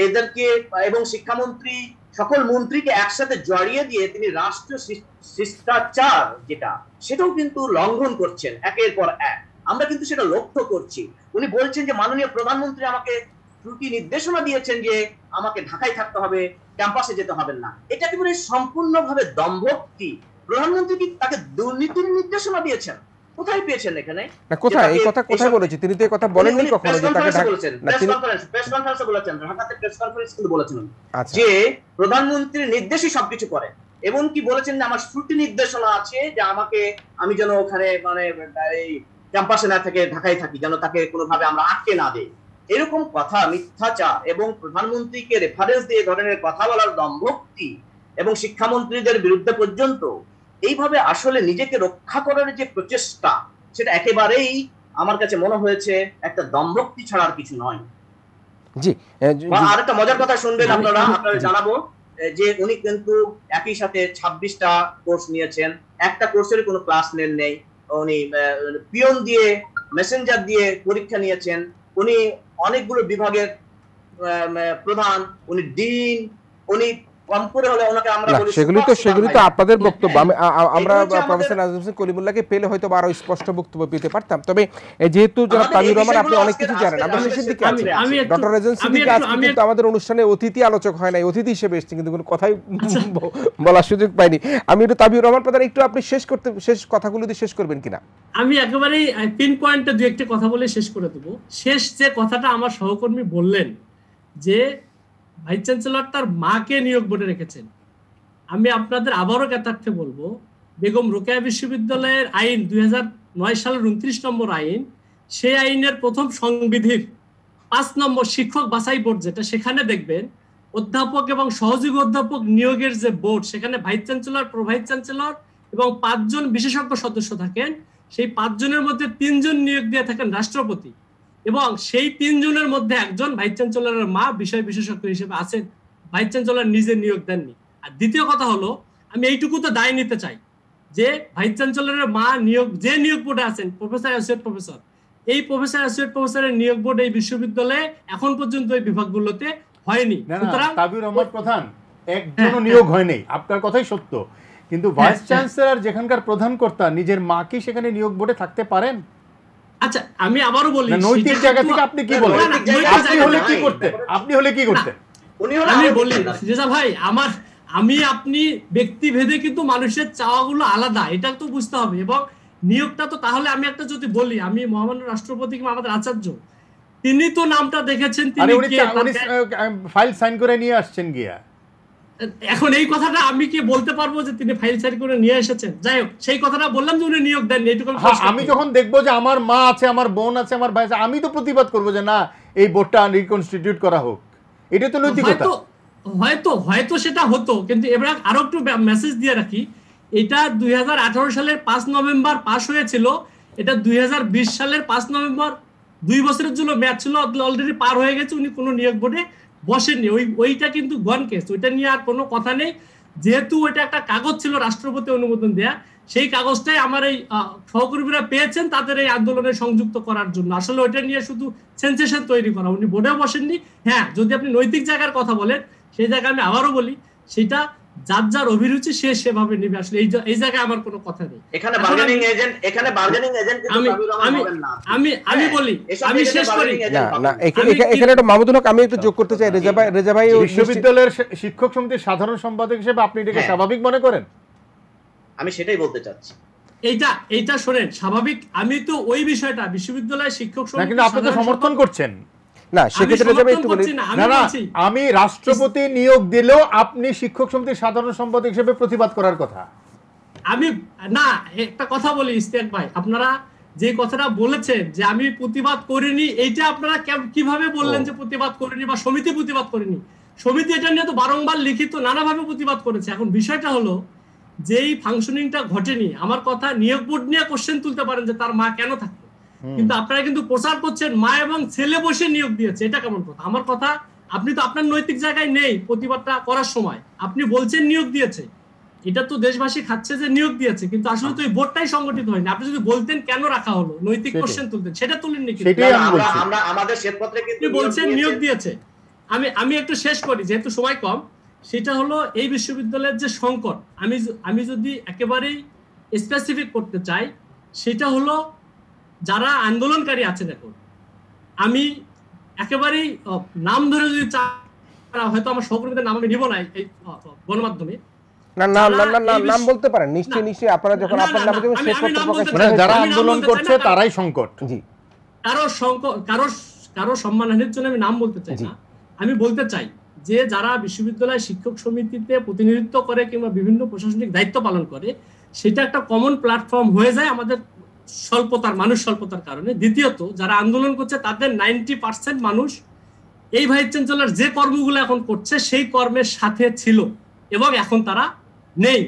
এদেরকে এবং শিক্ষামন্ত্রী সকল মন্ত্রীকে একসাথে জড়িয়ে দিয়ে তিনি রাষ্ট্র শিষ্টাচার যেটা সেটাও কিন্তু লঙ্ঘন করছেন একের পর এক। আমরা কিন্তু সেটা লক্ষ্য করছি। উনি বলছেন যে মাননীয় প্রধানমন্ত্রী আমাকে ত্রুটি নির্দেশনা দিয়েছেন যে আমাকে ঢাকায় থাকতে হবে, ক্যাম্পাসে যেতে হবে না। এটা কি মানে সম্পূর্ণভাবে দম্ভক্তি? প্রধানমন্ত্রী কি তাকে দুর্নীতির নির্দেশনা দিয়েছেন? কোথায় পেয়েছেন এখানে? না কোথায়, এই কথা কোথায় বলেছি? তিনি তো এই কথা বলেননি কখনো যে তাকে প্রেস কনফারেন্সে বলেছেন, ঢাকাতে প্রেস কনফারেন্স কিন্তু বলেছেন যে প্রধানমন্ত্রীর নির্দেশই সবকিছু করেন, এবং কি বলেছেন যে আমার ত্রুটি নির্দেশনা আছে যে আমাকে, আমি যেন ওখানে মানে এই ক্যাম্পাসে না থেকে ঢাকায় থাকি, যেন তাকে কোনোভাবে আমরা আটকে না দেই। এরকম কথা মিথ্যাচার এবং প্রধানমন্ত্রীকে রেফারেন্স দিয়ে ধরনের কথা বলার দম্ভক্তি এবং শিক্ষামন্ত্রীদের বিরুদ্ধে পর্যন্ত এইভাবে আসলে নিজেকে রক্ষা করার যে প্রচেষ্টা, সেটা একেবারেই আমার কাছে মনে হয়েছে একটা দম্ভক্তি ছাড়া আর কিছু নয়। জি, আর একটা মজার কথা শুনবেন আপনারা জানাবো যে উনি কিন্তু একই সাথে 26টা কোর্স নিয়েছেন, একটা কোর্সের কোনো ক্লাস নেই। উনি পিয়ন দিয়ে, মেসেঞ্জার দিয়ে পরীক্ষা নিয়েছেন। উনি অনেকগুলো বিভাগের প্রধান, উনি ডিন, উনি কম করে হলে ওনাকে আমরা বলি সেগুলি তো আপনাদের বক্তব্য। আমরা প্রফেসর নাজমুল হোসেন কলিমুল্লাহকে পেলে হয়তো আরো স্পষ্ট বক্তব্য পেতে পারতাম। তবে যেহেতু জনাব তাবিউর রহমান আপনি অনেক কিছু জানেন, আমরা শেষের দিকে আছি। ডক্টর রেজাউল সিদ্দিকী আজকে কিন্তু আমাদের অনুষ্ঠানে অতিথি আলোচক হয় নাই, অতিথি হিসেবে এসেছেন, কিন্তু কোনো কথাই বলার সুযোগ পাইনি। আমি একটু তাবিউর রহমান প্রধান একটু আপনি শেষ কথাগুলো দিয়ে শেষ করবেন কিনা? আমি একেবারেই পিন পয়েন্টে দুই একটা কথা বলে শেষ করে দেবো। শেষ যে কথাটা আমার সহকর্মী বললেন যে ভাইস চ্যান্সেলর তার মাকে নিয়োগ বোর্ডে রেখেছেন, আমি আপনাদের আবারও জ্ঞাতার্থে বলবো বেগম রোকেয়া বিশ্ববিদ্যালয়ের আইন 2009 সালের 29 নম্বর আইন, সেই আইনের প্রথম সংবিধির 5 নম্বর শিক্ষক বাছাই বোর্ড যেটা, সেখানে দেখবেন অধ্যাপক এবং সহযোগী অধ্যাপক নিয়োগের যে বোর্ড, সেখানে vice chancellor, pro vice chancellor এবং 5 জন বিশেষজ্ঞ সদস্য থাকেন। সেই 5 জনের মধ্যে 3 জন নিয়োগ দিয়ে থাকেন রাষ্ট্রপতি, এবং সেই 3 জনের মধ্যে একজন ভাইস চ্যান্সেলরের মা বিষয় বিশেষজ্ঞ হিসেবে আছেন, ভাইস চ্যান্সেলর নিজে নিয়োগ দেননি। আর দ্বিতীয় কথা হলো, আমি এইটুকু তো দায় নিতে চাই যে ভাইস চ্যান্সেলরের মা যে নিয়োগ বোর্ডে আছেন প্রফেসর, অ্যাসোসিয়েট প্রফেসর, এই প্রফেসর, অ্যাসোসিয়েট প্রফেসরের নিয়োগ বোর্ড এই বিশ্ববিদ্যালয়ে এখন পর্যন্ত এই বিভাগগুলোতে হয়নি। সুতরাং তাবিউর রহমান প্রধান একজনও নিয়োগ হয়নি, আপনার কথাই সত্য, কিন্তু ভাইস চ্যান্সেলর যেখানকার প্রধান কর্তা নিজের মাকে সেখানে নিয়োগ বোর্ডে থাকতে পারেন। আচ্ছা, আমি আবারও বলি, নৈতিক জায়গা থেকে আপনি কি বলেন? আপনি হলে কি করতেন? আমি বলি রেজা ভাই, আমি আপনি ব্যক্তিভেদে কিন্তু মানুষের চাওয়াগুলো আলাদা, এটা তো বুঝতে হবে। এবং নিয়োগটা তো, তাহলে আমি একটা যদি বলি, আমি মহামান্য রাষ্ট্রপতি কিংবা আমাদের আচার্য, তিনি তো নামটা দেখেছেন, তিনি ফাইল সাইন করে নিয়ে আসছেন গিয়া। এখন এই কথাটা আমি কি বলতে পারবো যে তিনি ফাইল সাইন করে নিয়ে এসেছেন? যাই হোক, সেই কথাটা বললাম যে উনি নিয়োগ দেননি, এইটুকু আমি যখন দেখবো যে আমার মা আছে, আমার বোন আছে, আমার ভাই আছে, আমি তো প্রতিবাদ করবো যে না, এই বোর্ডটা রিকনস্টিটিউট করা হোক। এটা তো নৈতিকতা। হয়তো সেটা হতো, কিন্তু এবার আরো একটু মেসেজ দিয়ে রাখি, এটা 2018 সালের 5 নভেম্বর পাস হয়েছিল, এটা 2020 সালের 5 নভেম্বর, 2 বছরের জন্য ম্যাচ ছিল, অলরেডি পার হয়ে গেছে, উনি কোনো নিয়োগ বোর্ডে বসেননি। ওইটা কিন্তু গন কেস, ওইটা নিয়ে আর কোনো কথা নেই। যেহেতু ওইটা একটা কাগজ ছিল রাষ্ট্রপতি অনুমোদন দেয়া, সেই কাগজটাই আমার এই সহকর্মীরা পেয়েছেন তাদের এই আন্দোলনে সংযুক্ত করার জন্য। আসলে ওইটা নিয়ে শুধু সেন্সেশন তৈরি করা, উনি বোর্ডেও বসেননি। হ্যাঁ, যদি আপনি নৈতিক জায়গার কথা বলেন, সেই জায়গায় আমি আবারও বলি, সেটা যার যার অভিরুচি সে সেভাবে নেবে। আসলে এই জায়গায় আমার কোনো কথা নেই। এখানে বার্গেনিং এজেন্ট আমি বলি, আমি শেষ করি। না, এখানে একটা মাহমুদুল হক আমি একটু যোগ করতে চাই। রেজা ভাই, বিশ্ববিদ্যালয়ের শিক্ষক সমিতির সাধারণ সম্পাদক হিসেবে আপনি এটাকে স্বাভাবিক মনে করেন? আমি সেটাই বলতে চাচ্ছি। এইটা শোনেন, স্বাভাবিক, আমি তো ওই বিষয়টা বিশ্ববিদ্যালয় শিক্ষক সমিতি, কিন্তু আপনি তো সমর্থন করছেন না, সেক্ষেত্রে রেজা ভাই একটু বলি। না, আমি রাষ্ট্রপতি নিয়োগ দিলেও আপনি শিক্ষক সমিতির সাধারণ সম্পাদক হিসেবে প্রতিবাদ করার কথা। আমি না, একটা কথা বলি ইস্তিয়াক ভাই, আপনারা যে কথাটা বলেছেন যে আমি প্রতিবাদ করিনি, এইটা আপনারা কিভাবে বললেন যে প্রতিবাদ করিনি বা সমিতি প্রতিবাদ করিনি? সমিতি এটা নিয়ে তো বারংবার লিখিত নানাভাবে প্রতিবাদ করেছে। এখন বিষয়টা হলো যেই ফাংশনিংটা ঘটেনি, আমার কথা নিয়োগ বোর্ড নিয়ে কোশ্চেন তুলতে পারেন যে তার মা কেন থাকতো, কিন্তু আপনারা কিন্তু প্রচার করছেন মা এবং ছেলে বসে নিয়োগ দিয়েছে। এটা কেমন কথা? আমার কথা, আপনি তো আপনার নৈতিক জায়গায় নেই প্রতিবাদটা করার সময়, আপনি বলছেন নিয়োগ দিয়েছে, এটা তো দেশবাসী খাচ্ছে যে নিয়োগ দিয়েছে, কিন্তু আসলে তো এই বোর্ডটাই সংগঠিত হয়নি। আপনি যদি বলতেন কেন রাখা হলো, নৈতিক কোশ্চেন তুলতেন, সেটা তুলেননি। আমরা আমাদের শ্বেতপত্রে কিন্তু বলছেন নিয়োগ দিয়েছে। আমি একটু শেষ করি যেহেতু সময় কম। সেটা হলো এই বিশ্ববিদ্যালয়ের যে সংকট, আমি যদি একেবারেই স্পেসিফিক করতে চাই, সেটা হলো যারা আন্দোলনকারী আছেন এখন, আমি একেবারেই নাম ধরে যদি হয়তো আমার সহকর্মীদের নাম আমি নিব না এই গণমাধ্যমে, নাম বলতে পারেন নিশ্চয়ই আপনারা যখন আপনার নামে যখন শ্বেতপত্র প্রকাশ মানে যারা আন্দোলন করছে তারাই সংকট। জি, কারো সম্মানহানির জন্য আমি নাম বলতে চাই না। আমি বলতে চাই যে যারা বিশ্ববিদ্যালয় শিক্ষক সমিতিতে প্রতিনিধিত্ব করে কিংবা বিভিন্ন প্রশাসনিক দায়িত্ব পালন করে, সেটা একটা কমন প্ল্যাটফর্ম হয়ে যায় আমাদের মানুষ স্বল্পতার কারণে। দ্বিতীয়ত, যারা আন্দোলন করছে তাদের 90% মানুষ এই ভাইস চ্যান্সেলর যে কর্মগুলো এখন করছে সেই কর্মের সাথে ছিল এবং এখন তারা নেই।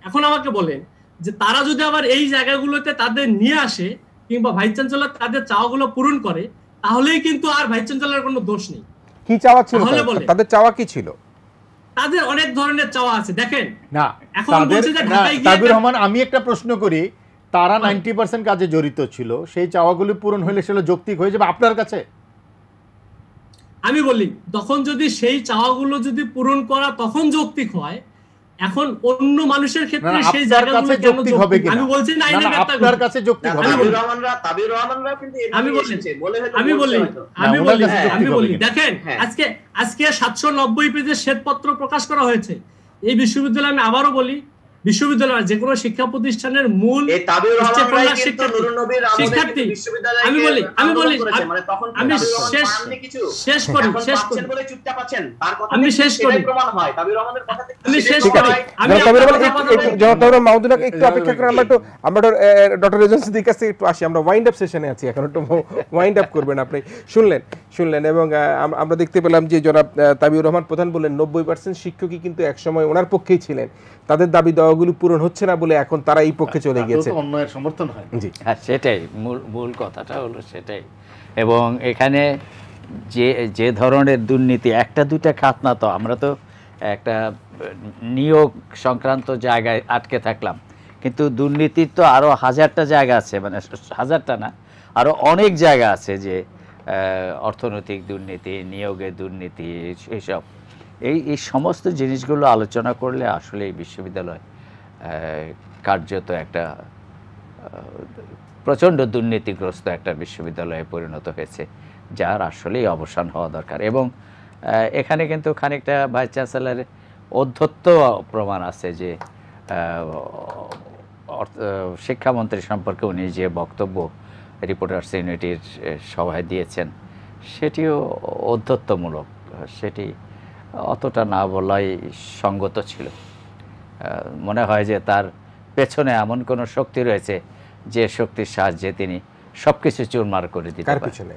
এখন আমাকে বলেন যে তারা যদি আবার এই জায়গাগুলোতে তাদের নিয়ে আসে কিংবা ভাইস চ্যান্সেলর তাদের চাওয়াগুলো পূরণ করে, তাহলেই কিন্তু আর ভাইস চ্যান্সেলরের কোনো দোষ নেই। কি চাওয়া ছিল তাদের? চাওয়া কি ছিল? তাদের অনেক ধরনের চাওয়া আছে। দেখেন না, এখন বলছে যে ঢাকায় গিয়ে, তাবির রহমান, আমি একটা প্রশ্ন করি, তারা 90% কাজে জড়িত ছিল, সেই চাওয়াগুলো পূরণ হলে সেটা যৌক্তিক হয়ে যাবে আপনার কাছে? আমি বলি, তখন যদি সেই চাওয়াগুলো যদি পূরণ করা তখন যৌক্তিক হয়, এখন অন্য মানুষের ক্ষেত্রে সেই জায়গাগুলো কেন যৌক্তিক? আমি বলছি না আইনের ব্যাপারটা আপনার কাছে যৌক্তিক হবে। আমি বলি দেখেন, আজকে 790 পেজের শ্বেতপত্র প্রকাশ করা হয়েছে এই বিশ্ববিদ্যালয়ে। আমি আবারও বলি, বিশ্ববিদ্যালয় যে কোনো শিক্ষা প্রতিষ্ঠানের মূল শিক্ষার্থী, আমরা ওয়াইন্ড আপ সেশনে আছি, এখন একটু ওয়াইন্ড আপ করবেন আপনি। শুনলেন এবং আমরা দেখতে পেলাম যে জনাব তাবিউর রহমান প্রধান বললেন 90% শিক্ষকই কিন্তু একসময় ওনার পক্ষেই ছিলেন, তাদের দাবি দেওয়াগুলো পূরণ হচ্ছে না বলে এখন তারা এই পক্ষে চলে গিয়েছে। অন্যায়ের সমর্থন হয়। জি, হ্যাঁ, সেটাই মূল কথাটা হলো সেটাই। এবং এখানে যে ধরনের দুর্নীতি, একটা দুইটা খাত না, তো আমরা তো একটা নিয়োগ সংক্রান্ত জায়গায় আটকে থাকলাম, কিন্তু দুর্নীতির তো আরও হাজারটা জায়গা আছে, মানে হাজারটা না, আরও অনেক জায়গা আছে যে অর্থনৈতিক দুর্নীতি, নিয়োগের দুর্নীতি, এইসব এই সমস্ত জিনিসগুলো আলোচনা করলে আসলে এই বিশ্ববিদ্যালয় কার্যত একটা প্রচণ্ড দুর্নীতিগ্রস্ত একটা বিশ্ববিদ্যালয়ে পরিণত হয়েছে, যার আসলেই অবসান হওয়া দরকার। এবং এখানে কিন্তু খানিকটা ভাইস চ্যান্সেলরের অধ্যত্ব প্রমাণ আছে যে শিক্ষামন্ত্রী সম্পর্কে উনি যে বক্তব্য রিপোর্টার্স ইউনিটির সভায় দিয়েছেন, সেটিও অধ্যত্বমূলক। সেটি অতটা না বলাই সঙ্গত ছিল। মনে হয় যে তার পেছনে এমন কোনো শক্তি রয়েছে যে শক্তির সাহায্যে তিনি সব কিছু চুরমার করে দিতে কার পারেন। পিছনে?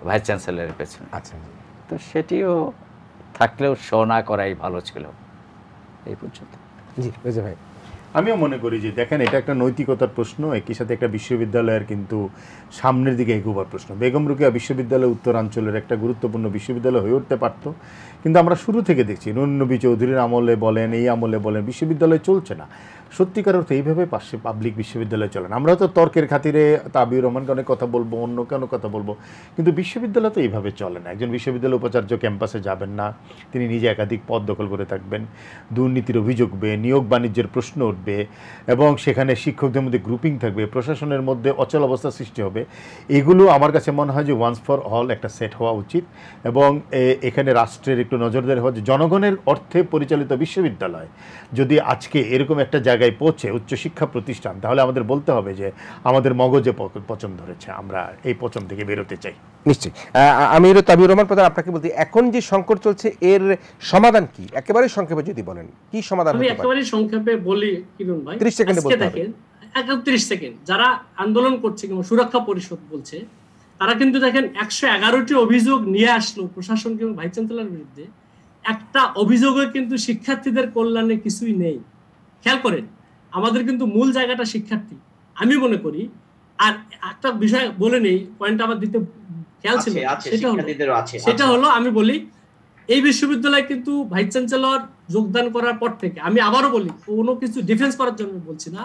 ভাইস চ্যান্সেলরের পেছনে। আচ্ছা, তো সেটিও থাকলেও শো না করাই ভালো ছিল এই পর্যন্ত। জি রেজা ভাই। আমিও মনে করি যে দেখেন, এটা একটা নৈতিকতার প্রশ্ন, একই সাথে একটা বিশ্ববিদ্যালয়ের কিন্তু সামনের দিকে এগোবার প্রশ্ন। বেগম রোকেয়া বিশ্ববিদ্যালয় উত্তরাঞ্চলের একটা গুরুত্বপূর্ণ বিশ্ববিদ্যালয় হয়ে উঠতে পারত, কিন্তু আমরা শুরু থেকে দেখছি নুন নবী চৌধুরীর আমলে বলেন, এই আমলে বলেন, বিশ্ববিদ্যালয় চলছে না। সত্যিকার অর্থে এইভাবে পাশে পাবলিক বিশ্ববিদ্যালয় চলে না। আমরা হয়তো তর্কের খাতিরে তাবিউর রহমানকে অনেক কথা বলবো, অন্য কেন কথা বলবো, কিন্তু বিশ্ববিদ্যালয় তো এইভাবে চলে না। একজন বিশ্ববিদ্যালয় উপাচার্য ক্যাম্পাসে যাবেন না, তিনি নিজে একাধিক পদ দখল করে থাকবেন, দুর্নীতির অভিযোগ উঠবে, নিয়োগ বাণিজ্যের প্রশ্ন উঠবে, এবং সেখানে শিক্ষকদের মধ্যে গ্রুপিং থাকবে, প্রশাসনের মধ্যে অচল অবস্থা সৃষ্টি হবে। এগুলো আমার কাছে মনে হয় যে ওয়ান্স ফর অল একটা সেট হওয়া উচিত, এবং এখানে রাষ্ট্রের একটু নজরদারি হওয়া, যে জনগণের অর্থে পরিচালিত বিশ্ববিদ্যালয় যদি আজকে এরকম একটা জায়গায় পৌঁছে, উচ্চশিক্ষা প্রতিষ্ঠান, তাহলে আমাদের বলতে হবে যে আমাদের মগজে পচন ধরেছে, আমরা এই পচন থেকে বেরোতে চাই। নিশ্চয়ই। আমি তাবিউর রহমান প্রধান আপনাকে বলতে, এখন যে সংকট চলছে এর সমাধান কি, একেবারে সংক্ষেপে যদি বলেন কি সমাধান আমি হতে পারে? একেবারে সংক্ষেপে বলি কিরণ ভাই, 30 সেকেন্ডে বলতে হবে। দেখেন 31 সেকেন্ড যারা আন্দোলন করছে কিংবা সুরক্ষা পরিষদ বলছে, তারা কিন্তু দেখেন 111টি অভিযোগ নিয়ে আসলো প্রশাসন কিংবা ভাইস চ্যান্সেলরের বিরুদ্ধে, একটা অভিযোগে কিন্তু শিক্ষার্থীদের কল্যাণে কিছুই নেই। খেয়াল করেন, আমাদের কিন্তু মূল জায়গাটা শিক্ষার্থী আমি মনে করি। আর একটা বিষয় বলে নেই, পয়েন্ট আমার দিতে খেয়াল ছিল, সেটা হলো আমি বলি, এই বিশ্ববিদ্যালয়ে কিন্তু ভাইস চ্যান্সেলর যোগদান করার পর থেকে, আমি আবারও বলি, কোনো কিছু ডিফেন্স করার জন্য বলছি না,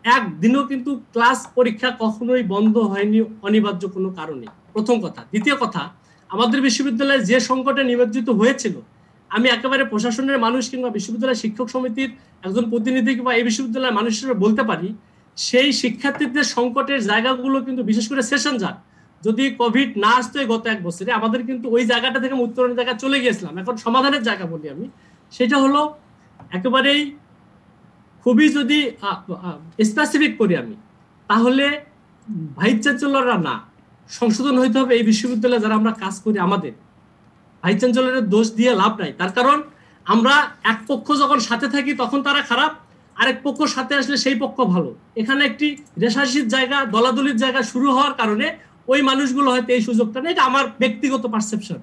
একদিনও কিন্তু ক্লাস পরীক্ষা কখনোই বন্ধ হয়নি অনিবার্য কোনো কারণে, প্রথম কথা। দ্বিতীয় কথা, আমাদের বিশ্ববিদ্যালয়ে যে সংকটে নিমজ্জিত হয়েছিল, আমি একেবারে প্রশাসনের মানুষ কিংবা বিশ্ববিদ্যালয় শিক্ষক সমিতির একজন প্রতিনিধি কিংবা এই বিশ্ববিদ্যালয়ের মানুষ হিসেবে বলতে পারি, সেই শিক্ষার্থীদের সংকটের জায়গাগুলো কিন্তু বিশেষ করে সেশন যান, যদি কোভিড না আসতো গত 1 বছরে, আমাদের কিন্তু ওই জায়গাটা থেকে উত্তরণের জায়গা চলে গিয়েছিলাম। এখন সমাধানের জায়গা বলি আমি, সেটা হলো একেবারেই খুবই যদি স্পেসিফিক করি আমি, তাহলে ভাইস চ্যান্সেলররা না, সংশোধন হইতে হবে এই বিশ্ববিদ্যালয়ে যারা আমরা কাজ করি। আমাদের ভাইস চ্যান্সেলরের দোষ দিয়ে লাভ নাই, তার কারণ আমরা এক পক্ষ যখন সাথে থাকি তখন তারা খারাপ, আরেক পক্ষ সাথে আসলে সেই পক্ষ ভালো। এখানে একটি রেশারেশির জায়গা, দলাদলির জায়গা শুরু হওয়ার কারণে ওই মানুষগুলো হয়তো এই সুযোগটা নেই। এটা আমার ব্যক্তিগত পারসেপশন।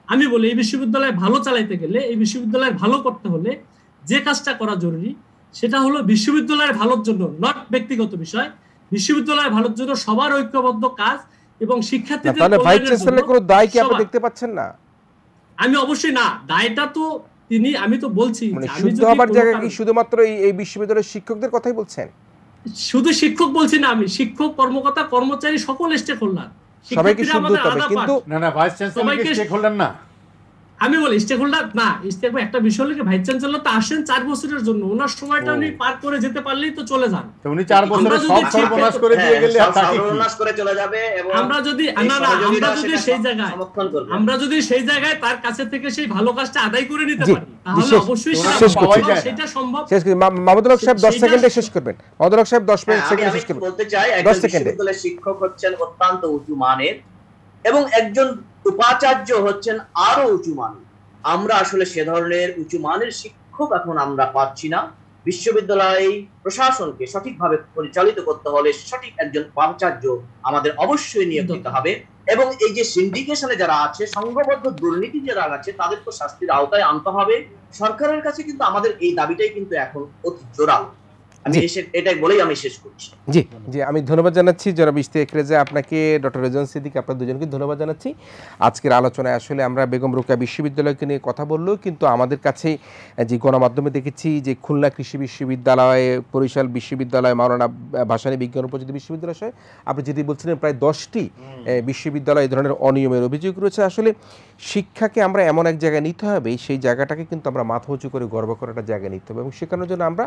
আমি বলি, এই বিশ্ববিদ্যালয় ভালো চালাইতে গেলে, এই বিশ্ববিদ্যালয়ের ভালো করতে হলে যে কাজটা করা জরুরি, সেটা হলো বিশ্ববিদ্যালয়ের ভালোর জন্য, নট ব্যক্তিগত বিষয়, বিশ্ববিদ্যালয়ের ভালোর জন্য সবার ঐক্যবদ্ধ কাজ এবং শিক্ষার্থীদের। তাহলে ভাইস চ্যান্সেলরের কোনো দায় কি আপনি দেখতে পাচ্ছেন না? আমি অবশ্যই না, দায়টা তো তিনি, আমি তো বলছি মানে শুদ্ধ হবার জায়গা কি শুধুমাত্র এই বিশ্ববিদ্যালয়ের শিক্ষকদের কথাই বলছেন? শুধু শিক্ষক বলছি না, আমি শিক্ষক, কর্মকর্তা, কর্মচারী, সকল স্টেক হোল্ডার, সবাইকে শুদ্ধ হবে, কিন্তু না ভাইস চ্যান্সেলরকে স্টেক হোল্ডার না, আমি বলি স্টেক হোল্ডার না। স্টেক একটা বিষয় হলো, ভাইস চ্যান্সেলর তো আসেন 4 বছরের জন্য, ওনার সময়টা উনি পার করে যেতে পারলেই তো চলে যান। তো উনি 4 বছরে সব সর্বনাশ করে দিয়ে গেলে সর্বনাশ করে চলে যাবে। এবং আমরা যদি আমরা যদি সেই জায়গায় তার কাছে থেকে সেই ভালো কাজটা আদায় করে নিতে পারি, তাহলে অবশ্যই সেটা সম্ভব। শেষ করি, মাহমুদুল হক সাহেব 10 সেকেন্ডে শেষ করবেন। মাহমুদুল হক সাহেব 10 সেকেন্ডে শেষ করবেন। বলতে চাই, একজন বিশ্ববিদ্যালয়ের শিক্ষক হচ্ছেন অত্যন্ত উঁচু মানের, এবং একজন উপাচার্য হচ্ছেন আরো উঁচু মানের। আমরা আসলে সে ধরনের উঁচু মানের শিক্ষক এখন আমরা পাচ্ছি না। বিশ্ববিদ্যালয় প্রশাসনকে সঠিকভাবে পরিচালিত করতে হলে সঠিক একজন উপাচার্য আমাদের অবশ্যই নিয়োগ দিতে হবে, এবং এই যে সিন্ডিকেশনে যারা আছে, সংঘবদ্ধ দুর্নীতি যারা আছে, তাদেরকে শাস্তির আওতায় আনতে হবে। সরকারের কাছে কিন্তু আমাদের এই দাবিটাই কিন্তু এখন অতি জোরালো। আমি এটাই বলেই আমি শেষ করছি। জি জি, আমি ধন্যবাদ জানাচ্ছি জনাব ইশতিয়াক রেজা, আপনাকে, ডক্টর রেজওয়ান সিদ্দিক, আপনার দুজনকে ধন্যবাদ জানাচ্ছি। আজকের আলোচনায় আসলে আমরা বেগম রোকেয়া বিশ্ববিদ্যালয়কে নিয়ে কথা বললেও কিন্তু আমাদের কাছে যে গণমাধ্যমে দেখেছি যে খুলনা কৃষি বিশ্ববিদ্যালয়, বরিশাল বিশ্ববিদ্যালয়, মাওলানা ভাসানী বিজ্ঞান ও প্রযুক্তি বিশ্ববিদ্যালয় সহ আপনি যদি বলছিলেন প্রায় 10টি বিশ্ববিদ্যালয় এই ধরনের অনিয়মের অভিযোগ রয়েছে। আসলে শিক্ষাকে আমরা এমন এক জায়গায় নিতে হবে, সেই জায়গাটাকে কিন্তু আমরা মাথা উঁচু করে গর্ব করার একটা জায়গায় নিতে হবে, এবং শেখানোর জন্য আমরা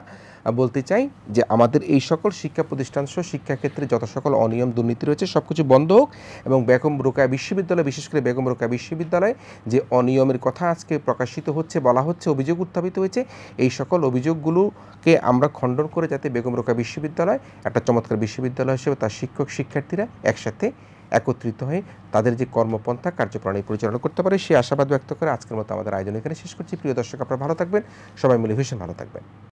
বলতে চাই যে আমাদের এই সকল শিক্ষা প্রতিষ্ঠান সহ শিক্ষাক্ষেত্রে যত সকল অনিয়ম দুর্নীতি রয়েছে সব কিছু বন্ধ হোক, এবং বেগম রোকেয়া বিশ্ববিদ্যালয়, বিশেষ করে বেগম রোকেয়া বিশ্ববিদ্যালয়ে যে অনিয়মের কথা আজকে প্রকাশিত হচ্ছে, বলা হচ্ছে, অভিযোগ উত্থাপিত হয়েছে, এই সকল অভিযোগগুলোকে আমরা খণ্ডন করে যাতে বেগম রোকেয়া বিশ্ববিদ্যালয় একটা চমৎকার বিশ্ববিদ্যালয় হিসেবে তার শিক্ষক শিক্ষার্থীরা একসাথে একত্রিত হয়ে তাদের যে কর্মপন্থা কার্যপ্রণালী পরিচালনা করতে পারে সেই আশাবাদ ব্যক্ত করে আজকের মতো আমাদের আয়োজন এখানে শেষ করছি। প্রিয় দর্শক, আপনারা ভালো থাকবেন, সবাই মিলে ভীষণ ভালো থাকবেন।